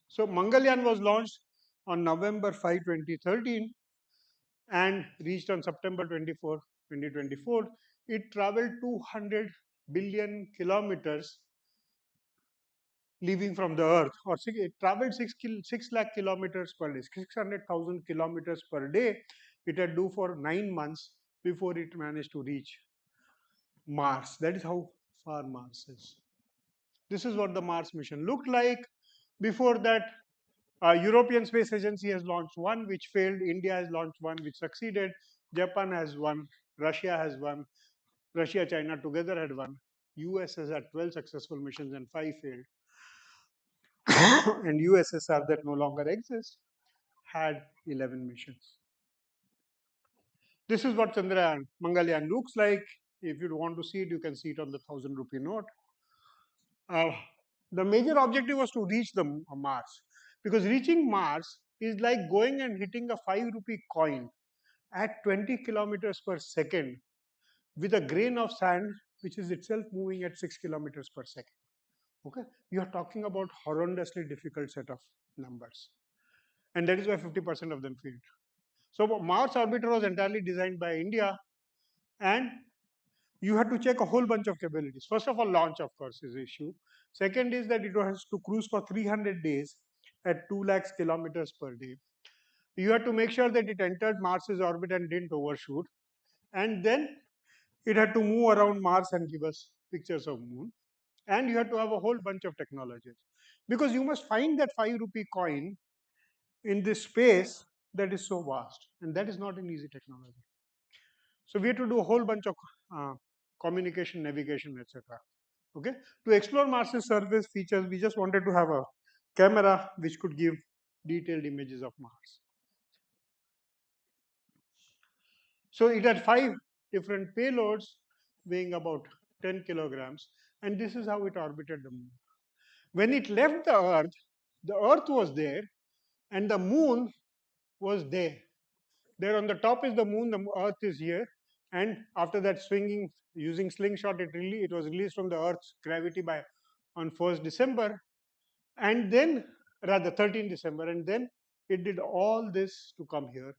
So Mangalyaan was launched on November 5, 2013 and reached on September 24, 2024. It traveled 200 billion kilometers leaving from the Earth, or it traveled 6 lakh kilometers per day, 600,000 kilometers per day. It had to do for 9 months before it managed to reach Mars. That is how far Mars is. This is what the Mars mission looked like. Before that, European Space Agency has launched one which failed. India has launched one which succeeded. Japan has one. Russia has one. Russia, China together had one. US has had 12 successful missions and 5 failed. And USSR, that no longer exists, had 11 missions. This is what Chandrayaan Mangalyaan looks like. If you want to see it, you can see it on the 1,000 rupee note. Uh, the major objective was to reach the Mars, because reaching Mars is like going and hitting a 5 rupee coin at 20 kilometers per second with a grain of sand which is itself moving at 6 kilometers per second. Okay, you are talking about horrendously difficult set of numbers, and that is why 50% of them failed. So Mars orbiter was entirely designed by India, and you have to check a whole bunch of capabilities. First of all, launch, of course, is the issue. Second is that it has to cruise for 300 days at 2 lakhs kilometers per day. You have to make sure that it entered Mars's orbit and didn't overshoot. And then it had to move around Mars and give us pictures of moon. And you have to have a whole bunch of technologies. Because you must find that 5 rupee coin in this space that is so vast. And that is not an easy technology. So we had to do a whole bunch of communication, navigation, etc. Okay, to explore Mars's surface features, we just wanted to have a camera which could give detailed images of Mars. So it had 5 different payloads weighing about 10 kilograms, and this is how it orbited the moon. When it left the Earth was there, and the moon was there. There on the top is the moon, the Earth is here, and after that swinging using slingshot, it was released from the Earth's gravity by on 1st December, and then rather 13th December, and then it did all this to come here.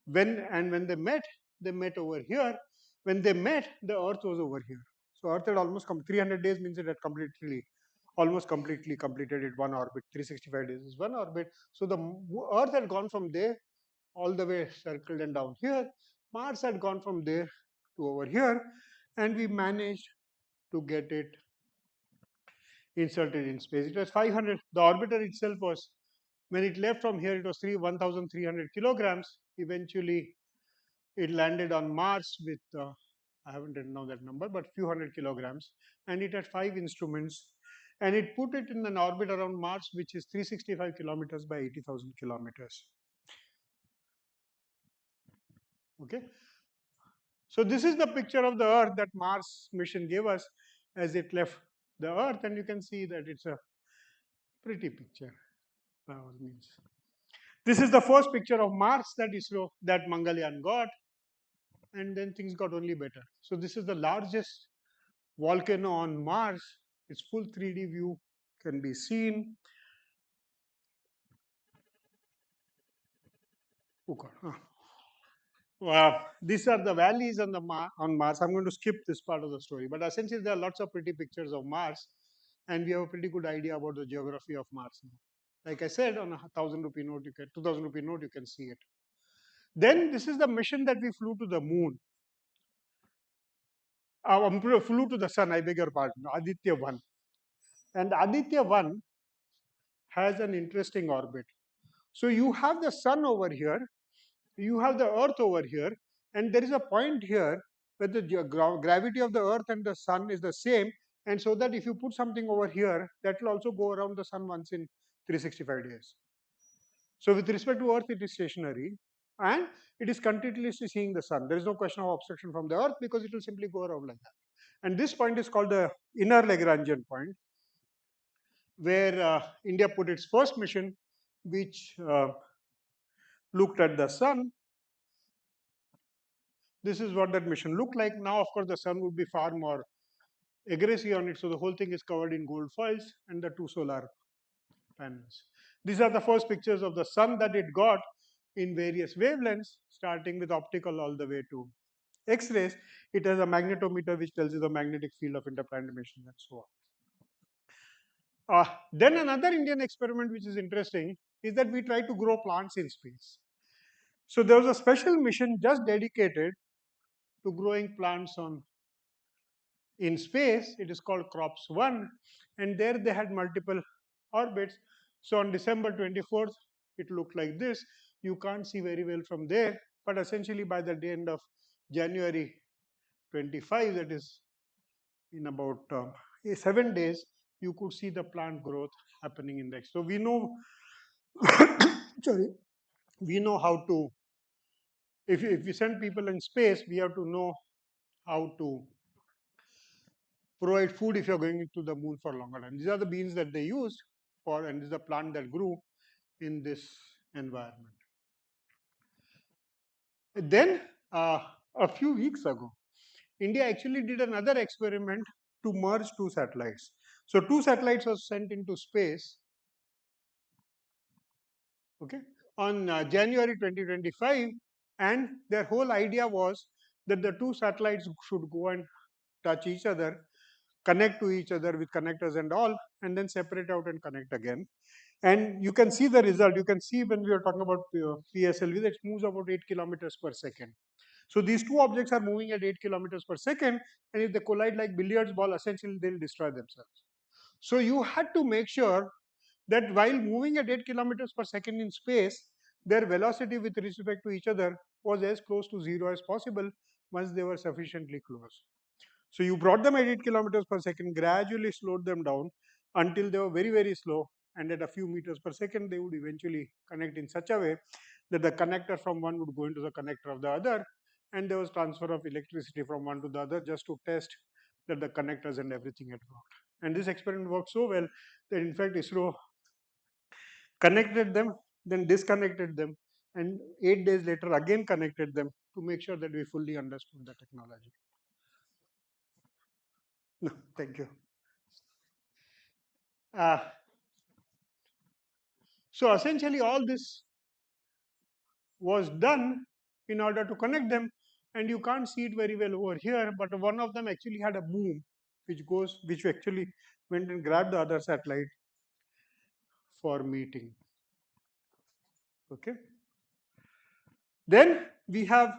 When they met over here. When they met, the Earth was over here. So Earth had almost come 300 days means it had almost completely completed it one orbit. 365 days is one orbit. So the Earth had gone from there all the way circled and down here. Mars had gone from there to over here, and we managed to get it inserted in space. It was 500. The orbiter itself was, when it left from here, it was 1,300 kilograms. Eventually, it landed on Mars with, I haven't written down that number, but few hundred kilograms. And it had 5 instruments. And it put it in an orbit around Mars, which is 365 kilometers by 80,000 kilometers. Okay. So this is the picture of the Earth that Mars mission gave us as it left the Earth, and you can see that it's a pretty picture by all means. This is the first picture of Mars that Mangalyaan got, and then things got only better. So this is the largest volcano on Mars. Its full 3D view can be seen. Oh God. These are the valleys on on Mars. I'm going to skip this part of the story, but essentially there are lots of pretty pictures of Mars, and we have a pretty good idea about the geography of Mars now. Like I said, on a 1,000 rupee note, you can 2,000 rupee note, you can see it. Then this is the mission that we flew to the moon. Flew to the sun. I beg your pardon, Aditya 1, and Aditya 1 has an interesting orbit. So you have the sun over here, you have the earth over here, and there is a point here where the gravity of the earth and the sun is the same, and so that if you put something over here, that will also go around the sun once in 365 days. So with respect to earth, it is stationary, and it is continuously seeing the sun. There is no question of obstruction from the earth because it will simply go around like that. And this point is called the inner Lagrangian point, where India put its first mission, which looked at the sun. This is what that mission looked like. Now, of course, the sun would be far more aggressive on it, so the whole thing is covered in gold foils and the two solar panels. These are the first pictures of the sun that it got in various wavelengths, starting with optical all the way to X-rays. It has a magnetometer which tells you the magnetic field of interplanetary emission and so on. Then another Indian experiment which is interesting is that we try to grow plants in space. So there was a special mission just dedicated to growing plants on in space. It is called CROPS 1, and there they had multiple orbits. So on December 24th, it looked like this. You can't see very well from there, but essentially by the end of January 25, that is in about 7 days, you could see the plant growth happening in the. So we know, sorry, we know how to. If we send people in space, we have to know how to provide food if you're going to the moon for longer time. These are the beans that they used for, and this is the plant that grew in this environment. Then, a few weeks ago, India actually did another experiment to merge two satellites. So, two satellites were sent into space, okay, on January 2025, and their whole idea was that the two satellites should go and touch each other, connect to each other with connectors and all, and then separate out and connect again. And you can see the result. You can see when we are talking about PSLV, that it moves about 8 kilometers per second. So these two objects are moving at 8 kilometers per second, and if they collide like billiards ball, essentially they'll destroy themselves. So you had to make sure that while moving at 8 kilometers per second in space, their velocity with respect to each other was as close to zero as possible once they were sufficiently close. So you brought them at 8 kilometers per second, gradually slowed them down until they were very, very slow. And at a few meters per second, they would eventually connect in such a way that the connector from one would go into the connector of the other. And there was transfer of electricity from one to the other just to test that the connectors and everything had worked. And this experiment worked so well that in fact ISRO connected them, then disconnected them, and 8 days later again connected them to make sure that we fully understood the technology. No, thank you. Uh, so essentially all this was done in order to connect them, and you can't see it very well over here, but one of them actually had a boom which actually went and grabbed the other satellite for meeting. Okay. Then we have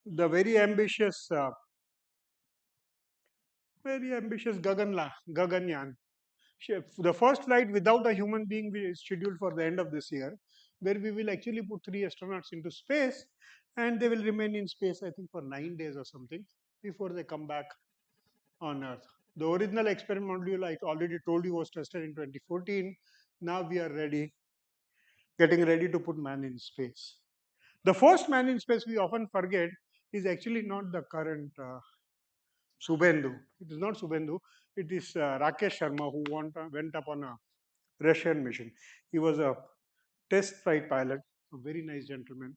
the very ambitious Gaganyaan. The first flight without a human being is scheduled for the end of this year, where we will actually put 3 astronauts into space, and they will remain in space, I think, for 9 days or something before they come back on Earth. The original experiment module I already told you was tested in 2014. Now we are getting ready to put man in space. The first man in space we often forget is actually not the current Subhendu. It is not Subhendu. It is Rakesh Sharma who went up on a Russian mission. He was a test flight pilot, a very nice gentleman,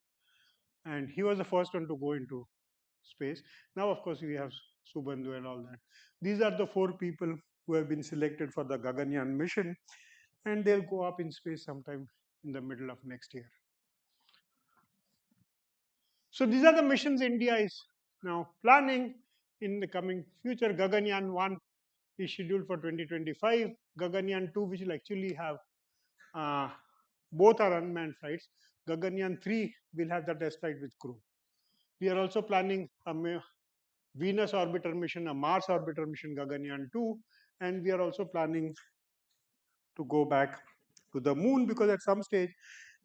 and he was the first one to go into space. Now, of course, we have Subandhu and all that. These are the 4 people who have been selected for the Gaganyaan mission, and they'll go up in space sometime in the middle of next year. So these are the missions India is now planning in the coming future. Gaganyaan 1 is scheduled for 2025. Gaganyaan 2, which will actually have uh, both are unmanned flights. Gaganyaan 3 will have the test flight with crew. We are also planning a Venus orbiter mission, a Mars orbiter mission, Gaganyaan 2, and we are also planning to go back to the moon, because at some stage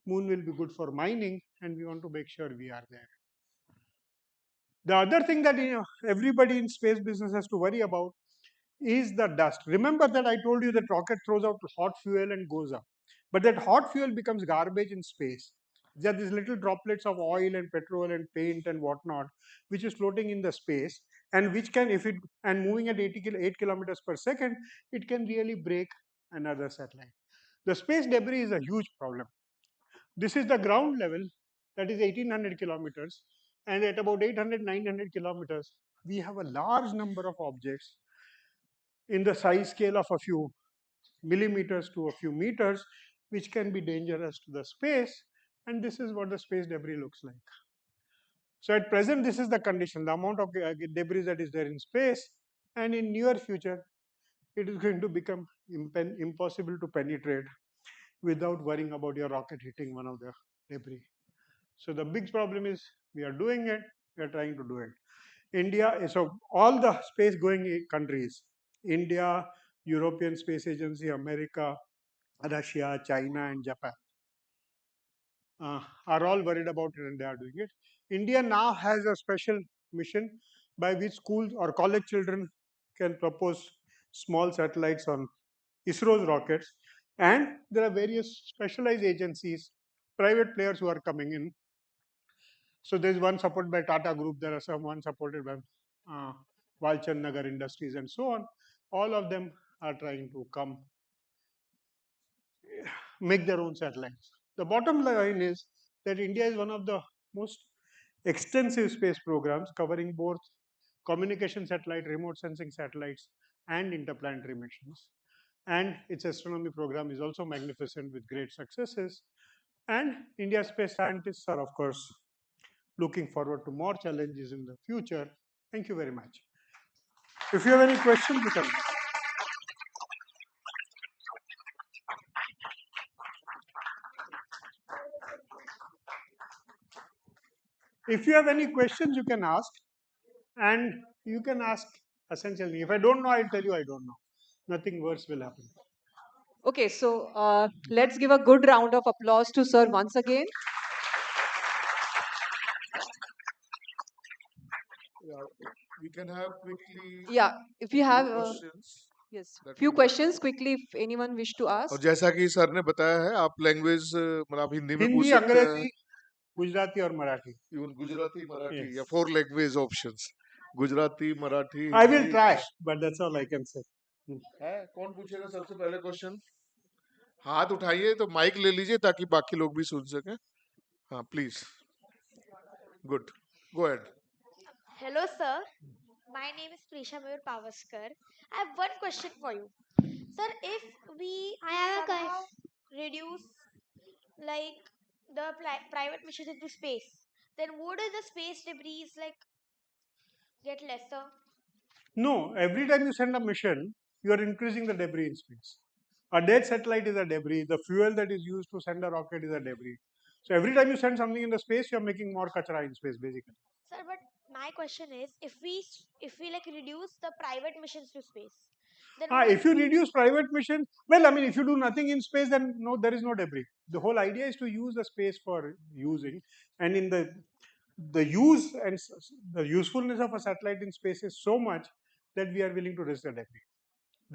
moon will be good for mining and we want to make sure we are there. The other thing that everybody in space business has to worry about is the dust. Remember that I told you that rocket throws out hot fuel and goes up. But that hot fuel becomes garbage in space. There are these little droplets of oil and petrol and paint and whatnot, which is floating in the space, and which can, if it and moving at 8 kilometers per second, it can really break another satellite. The space debris is a huge problem. This is the ground level, that is 1800 kilometers, and at about 800, 900 kilometers, we have a large number of objects in the size scale of a few millimeters to a few meters, which can be dangerous to the space. And this is what the space debris looks like. So at present, this is the condition, the amount of debris that is there in space, and in near future, it is going to become impossible to penetrate without worrying about your rocket hitting one of the debris. So the big problem is we are doing it, we are trying to do it. India, so all the space going countries, India, European Space Agency, America, Russia, China, and Japan, are all worried about it and they are doing it. India now has a special mission by which schools or college children can propose small satellites on ISRO's rockets. And there are various specialized agencies, private players who are coming in. So there's one supported by Tata Group, there are some one supported by uh, Walchand Nagar Industries and so on. All of them are trying to come make their own satellites. The bottom line is that India is one of the most extensive space programs covering both communication satellite, remote sensing satellites, and interplanetary missions. And its astronomy program is also magnificent with great successes. And India's space scientists are, of course, looking forward to more challenges in the future. Thank you very much. If you have any questions, you can. If you have any questions, you can ask, and you can ask essentially. If I don't know, I'll tell you I don't know. Nothing worse will happen. Okay, so let's give a good round of applause to sir once again. Yeah, we can have quickly Yeah, if a you few have questions yes, that few will be questions quickly if anyone wish to और ask. जैसा कि sir ने बताया है आप language मतलब आप हिंदी में पूछ हिंदी, सकते हैं अंग्रेजी, गुजराती और मराठी. इवन गुजराती मराठी या Yes. 4 language options Gujarati Marathi I will Hindi try, but that's all I can say. है कौन पूछेगा सबसे पहले क्वेश्चन हाथ उठाइए तो माइक ले लीजिए ताकि बाकी लोग भी सुन सकें हाँ please good go ahead Hello, sir. My name is Prisha Mayur Pavaskar. I have one question for you. Sir, if we I have a somehow question. reduce like the private missions into space, then would the space debris like get lesser? No, every time you send a mission, you are increasing the debris in space. A dead satellite is a debris. The fuel that is used to send a rocket is a debris. So every time you send something in the space, you are making more kachra in space, basically. Sir, but my question is, if we like reduce the private missions to space, then would If you reduce private missions, well, I mean, if you do nothing in space, then no, there is no debris. The whole idea is to use the space for using, and in the use and the usefulness of a satellite in space is so much that we are willing to risk the debris.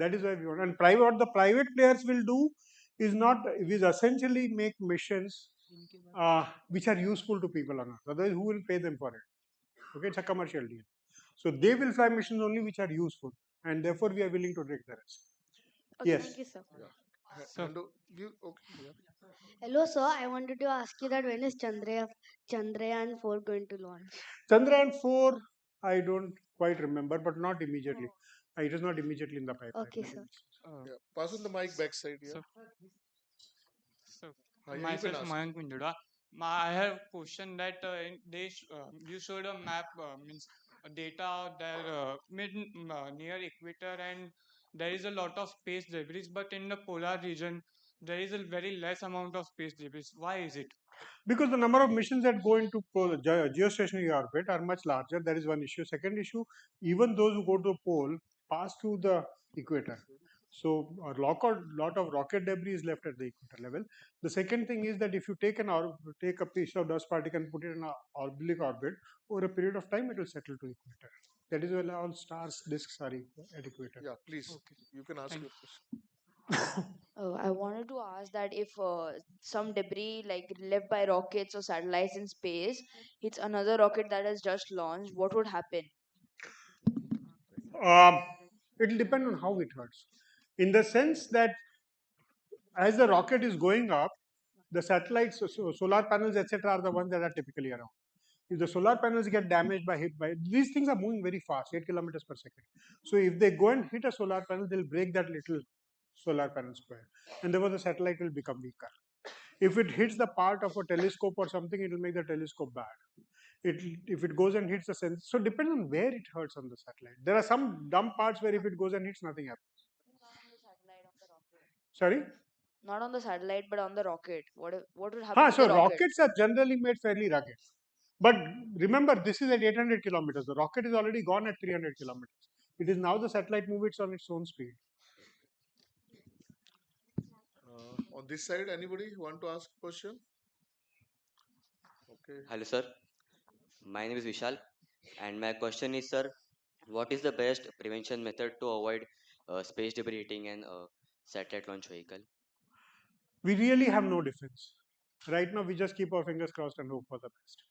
That is why we want. And private, what the private players will do is not is essentially make missions which are useful to people on Earth. Otherwise, who will pay them for it? Okay, it's a commercial deal. So they will fly missions only which are useful, and therefore we are willing to take the risk. okay, Yes. thank you, sir. yeah So, you okay yeah. Hello, sir. I wanted to ask you that when is Chandrayaan 4 going to launch? Chandrayaan 4, I don't quite remember, but not immediately. It is not immediately in the pipeline. Okay, sir. uh, Yeah, pass on the mic backside yeah so, so हाँ यहीं पे myself last Mayank Pinjura. I have question that you showed a map means data there near equator, and there is a lot of space debris, but in the polar region there is a very less amount of space debris. Why is it? Because the number of missions that go into geostationary orbit are much larger. That is one issue. Second issue, even those who go to the pole pass through the equator. So lot of rocket debris is left at the equator level. The second thing is that if you take a piece of dust particle and put it in an oblique orbit, over a period of time it will settle to equator. That is why all stars disks are at equator. Yeah, please, Okay. you can ask Thank your you. question. I wanted to ask that if some debris like left by rockets or satellites in space hits another rocket that has just launched, what would happen? Um, it will depend on how it hurts. In the sense that as the rocket is going up, the satellites, solar panels, etc., are the ones that are typically around. If the solar panels get damaged by hit by these things are moving very fast, 8 kilometers per second. So if they go and hit a solar panel, they'll break that little solar panel square, and therefore the satellite will become weaker. If it hits the part of a telescope or something, it will make the telescope bad. If it goes and hits the sensor, so depends on where it hurts on the satellite. There are some dumb parts where if it goes and hits, nothing happens. Not on the satellite, on the rocket. Sorry. Not on the satellite, but on the rocket. What would happen Huh, to the so rocket? rockets are generally made fairly rugged. But remember, this is at 800 kilometers. The rocket is already gone at 300 kilometers. It is now the satellite moves on its own speed. On this side, anybody want to ask a question? Okay. Hello, sir. My name is Vishal, and my question is, sir, what is the best prevention method to avoid space debris hitting an satellite launch vehicle? We really have no defense. Right now, we just keep our fingers crossed and hope for the best.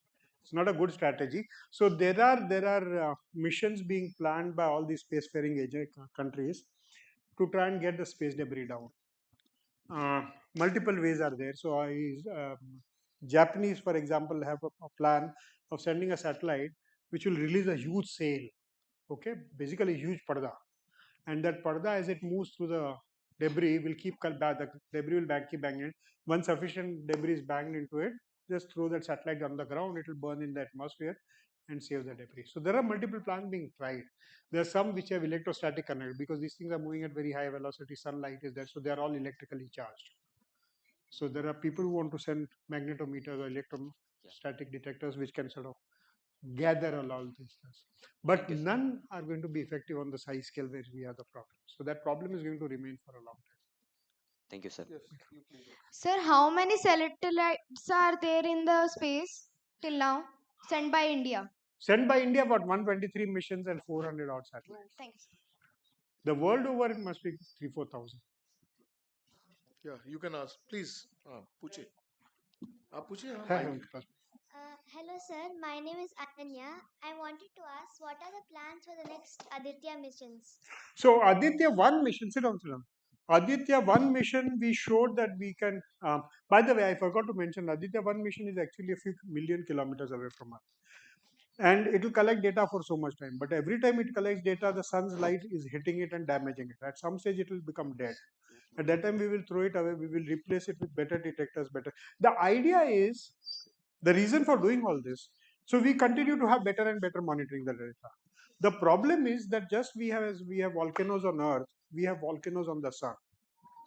It's not a good strategy. So there are missions being planned by all these spacefaring agent countries to try and get the space debris down. Uh, Multiple ways are there. So Japanese, for example, have a plan of sending a satellite which will release a huge sail. Okay, basically a huge parda, and that parda as it moves through the debris will keep the debris will keep banging it. Once sufficient debris is banged into it, just throw that satellite on the ground, it will burn in the atmosphere and save the debris. So there are multiple plans being tried. There are some which have electrostatic connect because these things are moving at very high velocity, sunlight is there, so they are all electrically charged. So there are people who want to send magnetometers or Yeah, electrostatic detectors which can sort of gather all these things. thank But you, sir. none are going to be effective on the size scale where we have the problem. So that problem is going to remain for a long time. Thank you, sir. Yes, you please. Sir, how many satellites are there in the space till now sent by India? Sent by India about 123 missions and 400 odd satellites. Thanks. The world over it must be 3 4 thousand. Yeah, you can ask. Please, पूछे. आप पूछिए, हाँ, है mic उनके है. पास. Hello, sir. My name is Ananya. I wanted to ask what are the plans for the next Aditya missions? So Aditya 1 mission, sit down, sit down. Aditya 1 mission, we showed that we can. By the way, I forgot to mention Aditya 1 mission is actually a few million kilometers away from us. And it will collect data for so much time. But every time it collects data, the sun's light is hitting it and damaging it. At some stage, it will become dead. At that time, we will throw it away. We will replace it with better detectors. Better. The idea is the reason for doing all this. So we continue to have better and better monitoring the data. The problem is that just as we have volcanoes on Earth, we have volcanoes on the sun.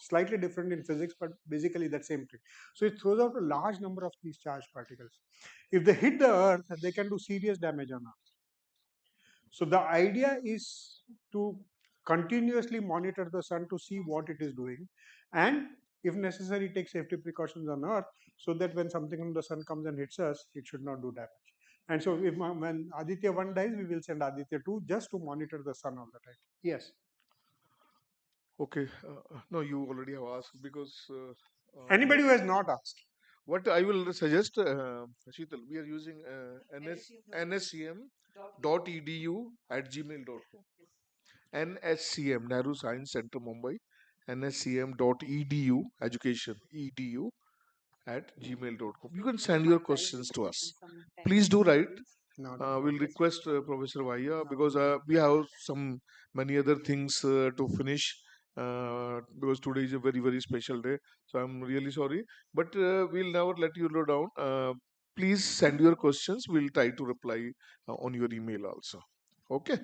Slightly different in physics, but basically that same thing. So it throws out a large number of these charged particles. If they hit the Earth, they can do serious damage on Earth. So the idea is to continuously monitor the sun to see what it is doing, and if necessary, take safety precautions on Earth so that when something from the sun comes and hits us, it should not do damage. And so, when Aditya 1 dies, we will send Aditya 2 just to monitor the sun all the time. Yes. Okay. No, you already have asked because Anybody who has not asked. what I will suggest, Sheetal, we are using nscm.edu at gmail.com. NSCM, Nehru Science Center, Mumbai. nscm.edu, education, edu at gmail.com. You can send your questions to us. Please do write. No, We'll request Professor Vahia because we have some many other things to finish because today is a very, very special day. So I'm really sorry, but we'll never let you know down. Please send your questions. We'll try to reply on your email also. Okay.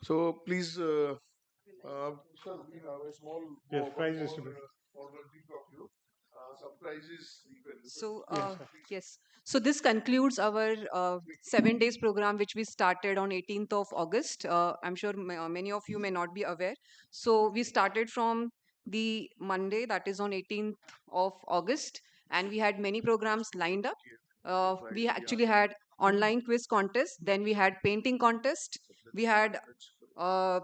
So please, sir, we have a small Yes, one prize more distribution. formality from you. Some prizes you can So, Yes, sir. yes. So this concludes our 7 days program, which we started on 18th of August. I'm sure many of you may not be aware. So we started from the Monday, that is on 18th of August, and we had many programs lined up. We actually had online quiz contest, then we had painting contest, we had uh,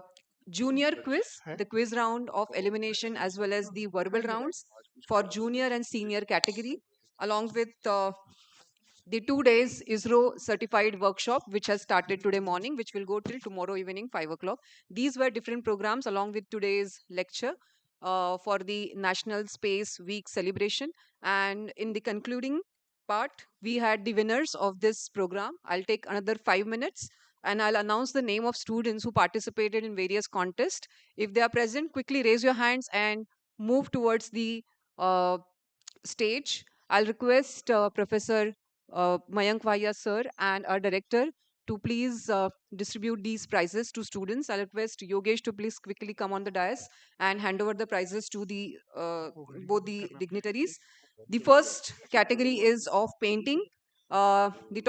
junior quiz, Huh? the quiz round of elimination, as well as the verbal rounds for junior and senior category, along with the 2 days ISRO certified workshop, which has started today morning, which will go till tomorrow evening, 5 o'clock. These were different programs along with today's lecture for the National Space Week celebration. And in the concluding part, we had the winners of this program. I'll take another 5 minutes and I'll announce the name of students who participated in various contests. If they are present, quickly raise your hands and move towards the uh, stage. I'll request Professor Mayank Vahia sir and our director to please distribute these prizes to students. I'll request Yogesh to please quickly come on the dais and hand over the prizes to the both the dignitaries. The first category is of painting. The